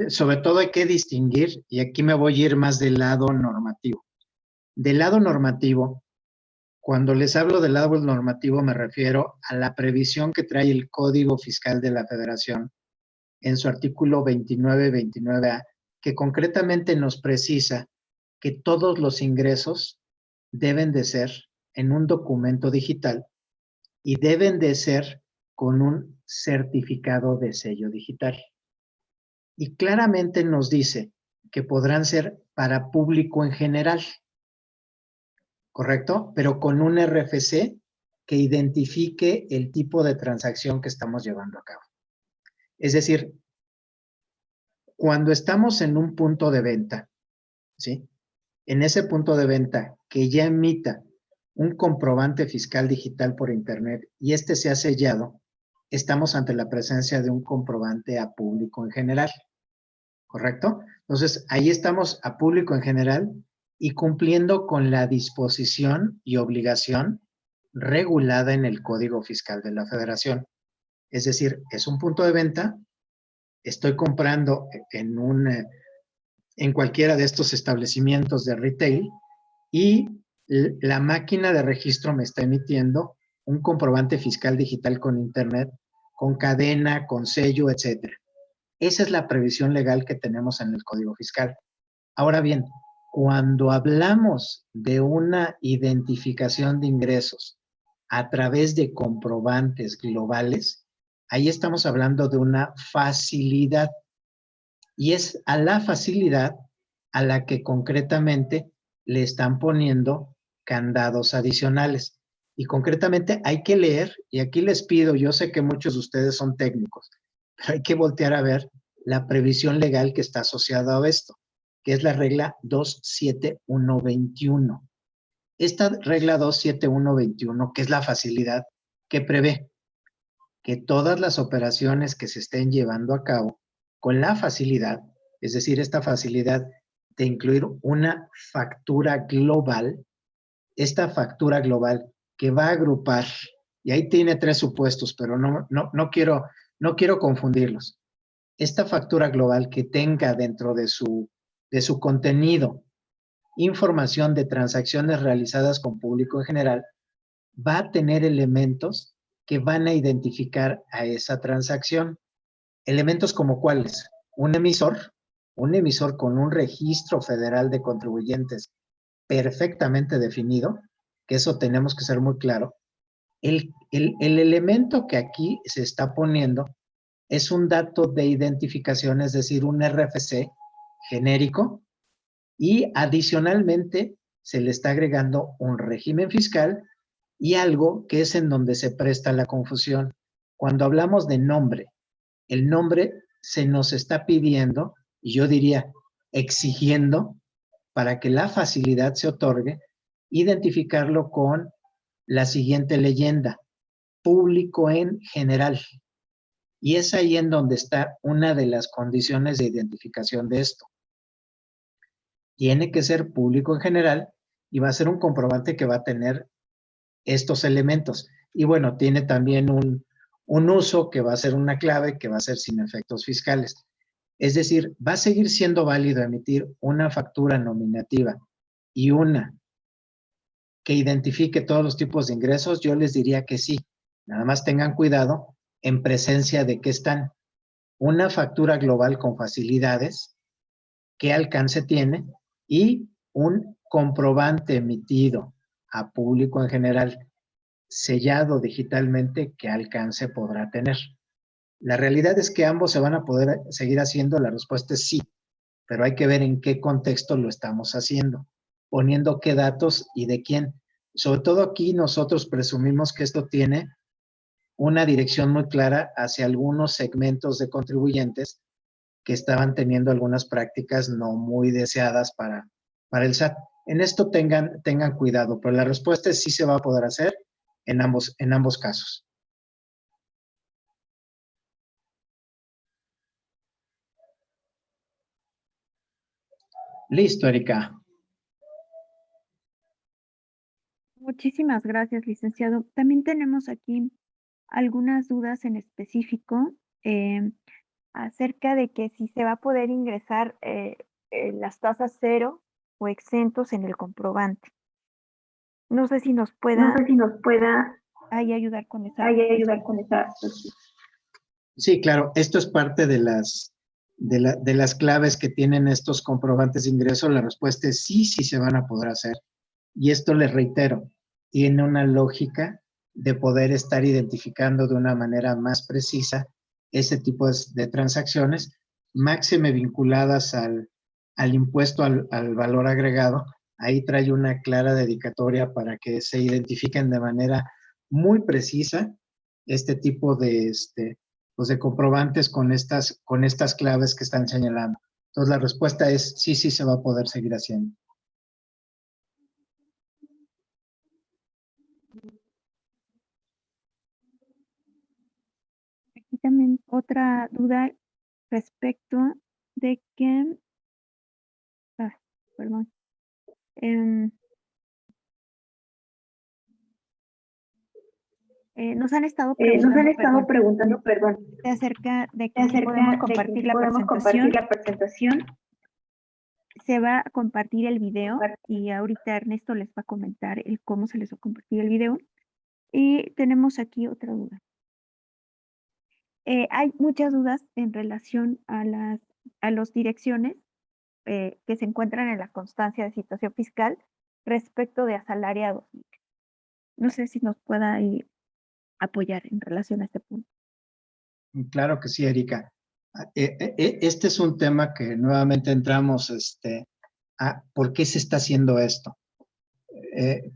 Sobre todo hay que distinguir, y aquí me voy a ir más del lado normativo. Del lado normativo, cuando les hablo del lado normativo me refiero a la previsión que trae el Código Fiscal de la Federación en su artículo 29-29A, que concretamente nos precisa que todos los ingresos deben de ser en un documento digital y deben de ser con un certificado de sello digital. Y claramente nos dice que podrán ser para público en general, ¿correcto? Pero con un RFC que identifique el tipo de transacción que estamos llevando a cabo. Es decir, cuando estamos en un punto de venta, ¿sí? En ese punto de venta que ya emita un comprobante fiscal digital por internet y este se ha sellado, estamos ante la presencia de un comprobante a público en general, ¿correcto? Entonces, ahí estamos a público en general y cumpliendo con la disposición y obligación regulada en el Código Fiscal de la Federación. Es decir, es un punto de venta, estoy comprando en cualquiera de estos establecimientos de retail y la máquina de registro me está emitiendo un comprobante fiscal digital con internet, con cadena, con sello, etc. Esa es la previsión legal que tenemos en el Código Fiscal. Ahora bien, cuando hablamos de una identificación de ingresos a través de comprobantes globales, ahí estamos hablando de una facilidad. Y es a la facilidad a la que concretamente le están poniendo candados adicionales. Y concretamente hay que leer, y aquí les pido, yo sé que muchos de ustedes son técnicos, pero hay que voltear a ver la previsión legal que está asociada a esto, que es la regla 27121. Esta regla 27121, que es la facilidad que prevé que todas las operaciones que se estén llevando a cabo con la facilidad, es decir, esta facilidad de incluir una factura global, esta factura global que va a agrupar, y ahí tiene 3 supuestos, pero no quiero confundirlos. Esta factura global que tenga dentro de su contenido información de transacciones realizadas con público en general, va a tener elementos que van a identificar a esa transacción. Elementos como cuáles: un emisor con un registro federal de contribuyentes perfectamente definido, que eso tenemos que ser muy claro. El elemento que aquí se está poniendo es un dato de identificación, es decir, un RFC genérico, y adicionalmente se le está agregando un régimen fiscal y algo que es en donde se presta la confusión. Cuando hablamos de nombre, el nombre se nos está pidiendo, y yo diría exigiendo, para que la facilidad se otorgue, identificarlo con la siguiente leyenda: público en general. Y es ahí en donde está una de las condiciones de identificación de esto. Tiene que ser público en general y va a ser un comprobante que va a tener estos elementos. Y bueno, tiene también un uso que va a ser una clave, que va a ser sin efectos fiscales. Es decir, va a seguir siendo válido emitir una factura nominativa y una que identifique todos los tipos de ingresos. Yo les diría que sí. Nada más tengan cuidado en presencia de que están una factura global con facilidades, qué alcance tiene, y un comprobante emitido a público en general, sellado digitalmente, qué alcance podrá tener. La realidad es que ambos se van a poder seguir haciendo. La respuesta es sí, pero hay que ver en qué contexto lo estamos haciendo, poniendo qué datos y de quién. Sobre todo aquí nosotros presumimos que esto tiene una dirección muy clara hacia algunos segmentos de contribuyentes que estaban teniendo algunas prácticas no muy deseadas para el SAT. En esto tengan cuidado, pero la respuesta es sí se va a poder hacer en ambos casos. Listo, Erika. Muchísimas gracias, licenciado. También tenemos aquí algunas dudas en específico acerca de que si se va a poder ingresar las tasas cero o exentos en el comprobante. No sé si nos pueda ahí ayudar con esa. Sí, claro, esto es parte de las claves que tienen estos comprobantes de ingreso. La respuesta es sí, sí se van a poder hacer. Y esto les reitero, tiene una lógica de poder estar identificando de una manera más precisa ese tipo de transacciones, máxime vinculadas al impuesto al valor agregado. Ahí trae una clara dedicatoria para que se identifiquen de manera muy precisa este tipo pues de comprobantes con estas claves que están señalando. Entonces la respuesta es sí, sí se va a poder seguir haciendo. Aquí también otra duda respecto de que, perdón, nos han estado preguntando, acerca de que si podemos compartir la presentación. Se va a compartir el video y ahorita Ernesto les va a comentar el cómo se les va a compartir el video. Y tenemos aquí otra duda. Hay muchas dudas en relación a las direcciones que se encuentran en la constancia de situación fiscal respecto de asalariados. No sé si nos pueda ahí apoyar en relación a este punto. Claro que sí, Erika. Este es un tema que nuevamente entramos a por qué se está haciendo esto.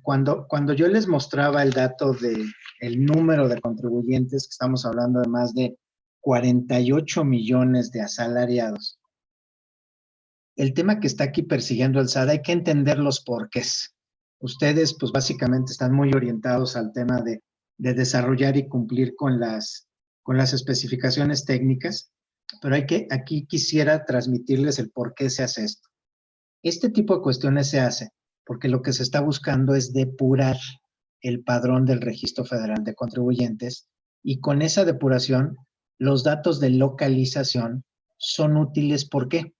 Cuando yo les mostraba el dato del número de contribuyentes, que estamos hablando de más de 48 millones de asalariados, el tema que está aquí persiguiendo el SAT hay que entender los porqués. Ustedes, pues básicamente están muy orientados al tema de desarrollar y cumplir con las especificaciones técnicas, pero aquí quisiera transmitirles el por qué se hace esto. Este tipo de cuestiones se hace porque lo que se está buscando es depurar el padrón del Registro Federal de Contribuyentes y con esa depuración los datos de localización son útiles. ¿Por qué?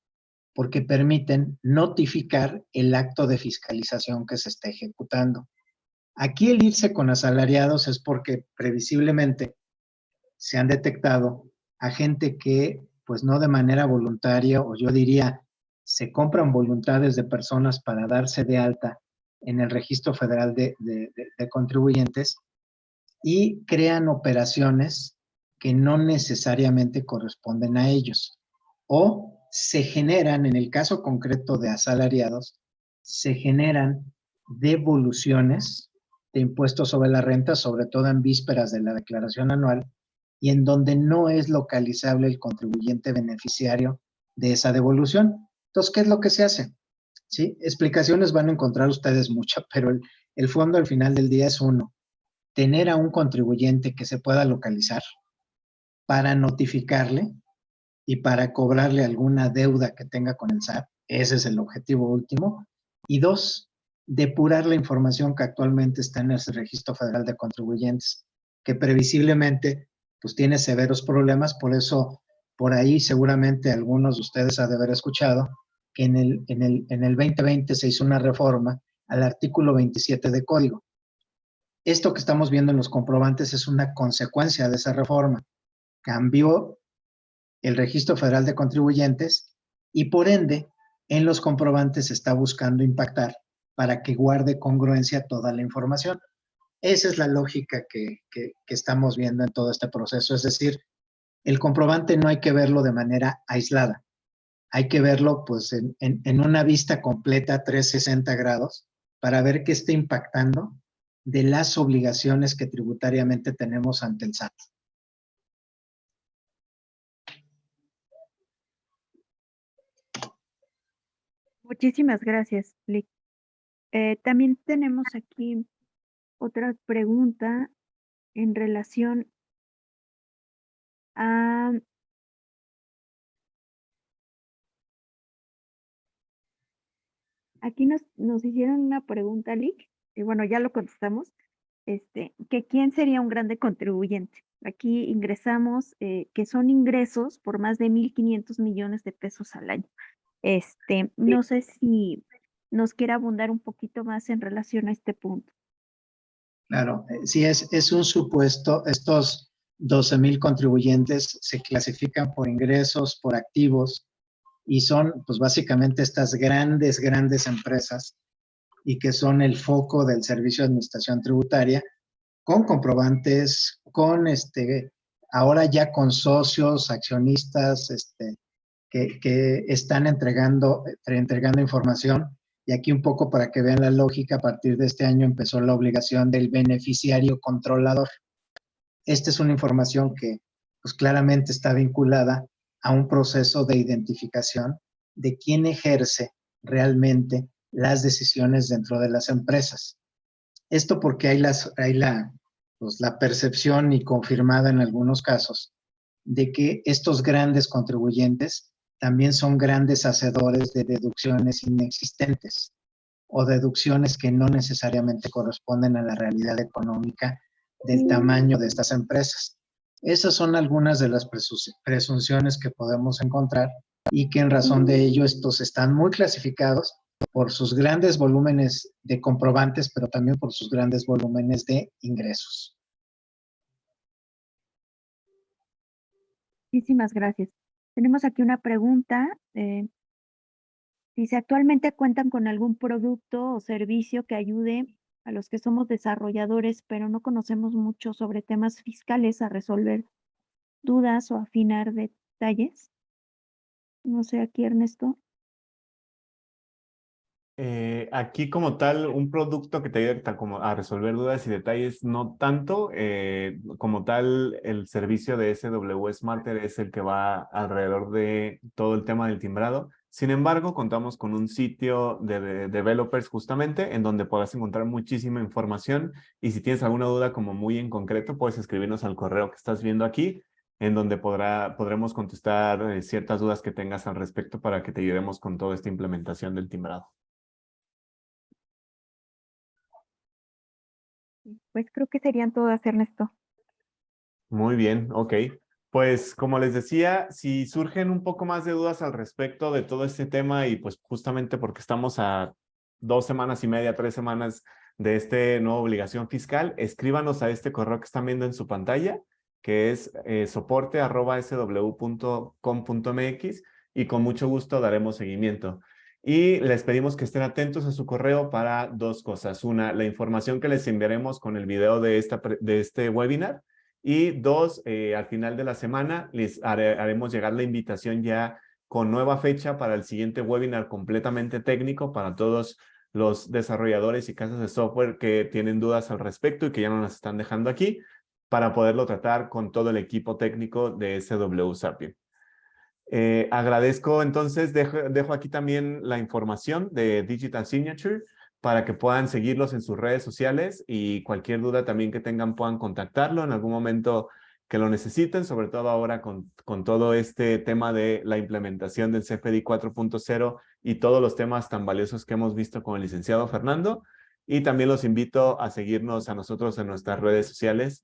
Porque permiten notificar el acto de fiscalización que se está ejecutando. Aquí el irse con asalariados es porque previsiblemente se han detectado a gente que, pues no de manera voluntaria, o yo diría, se compran voluntades de personas para darse de alta en el Registro Federal de Contribuyentes y crean operaciones que no necesariamente corresponden a ellos. O se generan, en el caso concreto de asalariados, se generan devoluciones de impuestos sobre la renta, sobre todo en vísperas de la declaración anual, y en donde no es localizable el contribuyente beneficiario de esa devolución. Entonces, ¿qué es lo que se hace? ¿Sí? Explicaciones van a encontrar ustedes muchas, pero el fondo al final del día es uno: tener a un contribuyente que se pueda localizar para notificarle y para cobrarle alguna deuda que tenga con el SAT. Ese es el objetivo último. Y dos, depurar la información que actualmente está en ese Registro Federal de Contribuyentes, que previsiblemente pues tiene severos problemas. Por eso, por ahí seguramente algunos de ustedes han de haber escuchado que en el 2020 se hizo una reforma al artículo 27 de Código. Esto que estamos viendo en los comprobantes es una consecuencia de esa reforma. Cambió el Registro Federal de Contribuyentes y por ende en los comprobantes se está buscando impactar para que guarde congruencia toda la información. Esa es la lógica que estamos viendo en todo este proceso. Es decir, el comprobante no hay que verlo de manera aislada. Hay que verlo pues en una vista completa, 360 grados, para ver qué está impactando de las obligaciones que tributariamente tenemos ante el SAT. Muchísimas gracias, Lick. También tenemos aquí otra pregunta en relación a Aquí nos hicieron una pregunta, Lick, y bueno, ya lo contestamos, que quién sería un grande contribuyente. Aquí ingresamos, que son ingresos por más de 1,500 millones de pesos al año. No sé si nos quiere abundar un poquito más en relación a este punto. Claro, sí es un supuesto. Estos 12,000 contribuyentes se clasifican por ingresos, por activos, y son pues básicamente estas grandes empresas y que son el foco del Servicio de Administración Tributaria, con comprobantes, con ahora ya con socios, accionistas, que están entregando información. Y aquí un poco para que vean la lógica, a partir de este año empezó la obligación del beneficiario controlador. Esta es una información que pues claramente está vinculada a un proceso de identificación de quién ejerce realmente las decisiones dentro de las empresas. Esto porque hay la percepción, y confirmada en algunos casos, de que estos grandes contribuyentes también son grandes hacedores de deducciones inexistentes o deducciones que no necesariamente corresponden a la realidad económica del tamaño de estas empresas. Esas son algunas de las presunciones que podemos encontrar, y que en razón de ello estos están muy clasificados por sus grandes volúmenes de comprobantes, pero también por sus grandes volúmenes de ingresos. Muchísimas gracias. Tenemos aquí una pregunta. Dice, ¿actualmente cuentan con algún producto o servicio que ayude a los que somos desarrolladores, pero no conocemos mucho sobre temas fiscales a resolver dudas o afinar detalles? No sé, aquí Ernesto. Aquí como tal, un producto que te ayude como a resolver dudas y detalles, no tanto. Como tal, el servicio de SW Smarter es el que va alrededor de todo el tema del timbrado. Sin embargo, contamos con un sitio de developers justamente en donde podrás encontrar muchísima información, y si tienes alguna duda como muy en concreto, puedes escribirnos al correo que estás viendo aquí, en donde podremos contestar ciertas dudas que tengas al respecto para que te ayudemos con toda esta implementación del timbrado. Pues creo que serían todas, Ernesto. Muy bien, ok. Pues como les decía, si surgen un poco más de dudas al respecto de todo este tema, y pues justamente porque estamos a 2 semanas y media, 3 semanas de esta nueva obligación fiscal, escríbanos a este correo que están viendo en su pantalla, que es soporte@sw.com.mx, y con mucho gusto daremos seguimiento. Y les pedimos que estén atentos a su correo para dos cosas. Una, la información que les enviaremos con el video de este webinar. Y dos, al final de la semana les haremos llegar la invitación ya con nueva fecha para el siguiente webinar completamente técnico para todos los desarrolladores y casas de software que tienen dudas al respecto y que ya no las están dejando aquí, para poderlo tratar con todo el equipo técnico de SW Sapien. Agradezco entonces, dejo aquí también la información de Digital Signature para que puedan seguirlos en sus redes sociales, y cualquier duda también que tengan puedan contactarlo en algún momento que lo necesiten, sobre todo ahora con todo este tema de la implementación del CFDI 4.0 y todos los temas tan valiosos que hemos visto con el licenciado Fernando. Y también los invito a seguirnos a nosotros en nuestras redes sociales,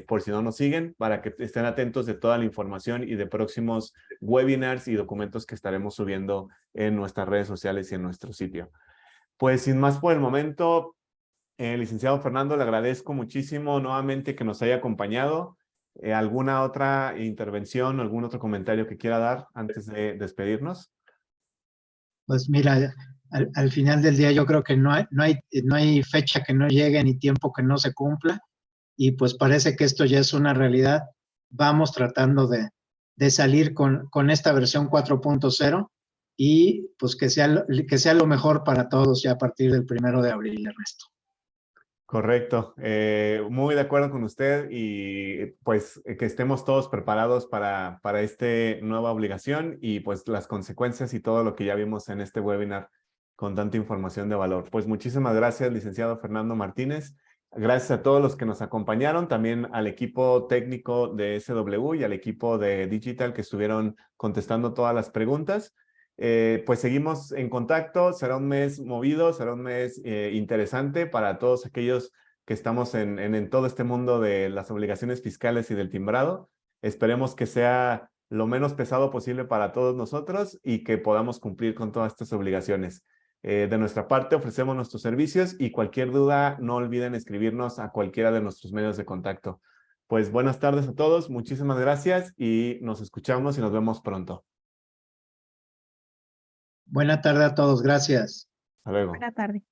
por si no nos siguen, para que estén atentos de toda la información y de próximos webinars y documentos que estaremos subiendo en nuestras redes sociales y en nuestro sitio. Pues sin más por el momento, licenciado Fernando, le agradezco muchísimo nuevamente que nos haya acompañado. ¿Alguna otra intervención, algún otro comentario que quiera dar antes de despedirnos? Pues mira, al final del día yo creo que no hay fecha que no llegue ni tiempo que no se cumpla, y pues parece que esto ya es una realidad. Vamos tratando de salir con esta versión 4.0, y pues que sea lo mejor para todos ya a partir del 1 de abril, Ernesto. Correcto, muy de acuerdo con usted, y pues que estemos todos preparados para esta nueva obligación y pues las consecuencias y todo lo que ya vimos en este webinar con tanta información de valor. Pues muchísimas gracias, licenciado Fernando Martínez. Gracias a todos los que nos acompañaron, también al equipo técnico de SW y al equipo de Digital que estuvieron contestando todas las preguntas. pues seguimos en contacto. Será un mes movido, será un mes interesante para todos aquellos que estamos en todo este mundo de las obligaciones fiscales y del timbrado. Esperemos que sea lo menos pesado posible para todos nosotros y que podamos cumplir con todas estas obligaciones. De nuestra parte ofrecemos nuestros servicios y cualquier duda no olviden escribirnos a cualquiera de nuestros medios de contacto. Pues buenas tardes a todos, muchísimas gracias y nos escuchamos y nos vemos pronto. Buena tarde a todos, gracias. Hasta luego. Buena tarde.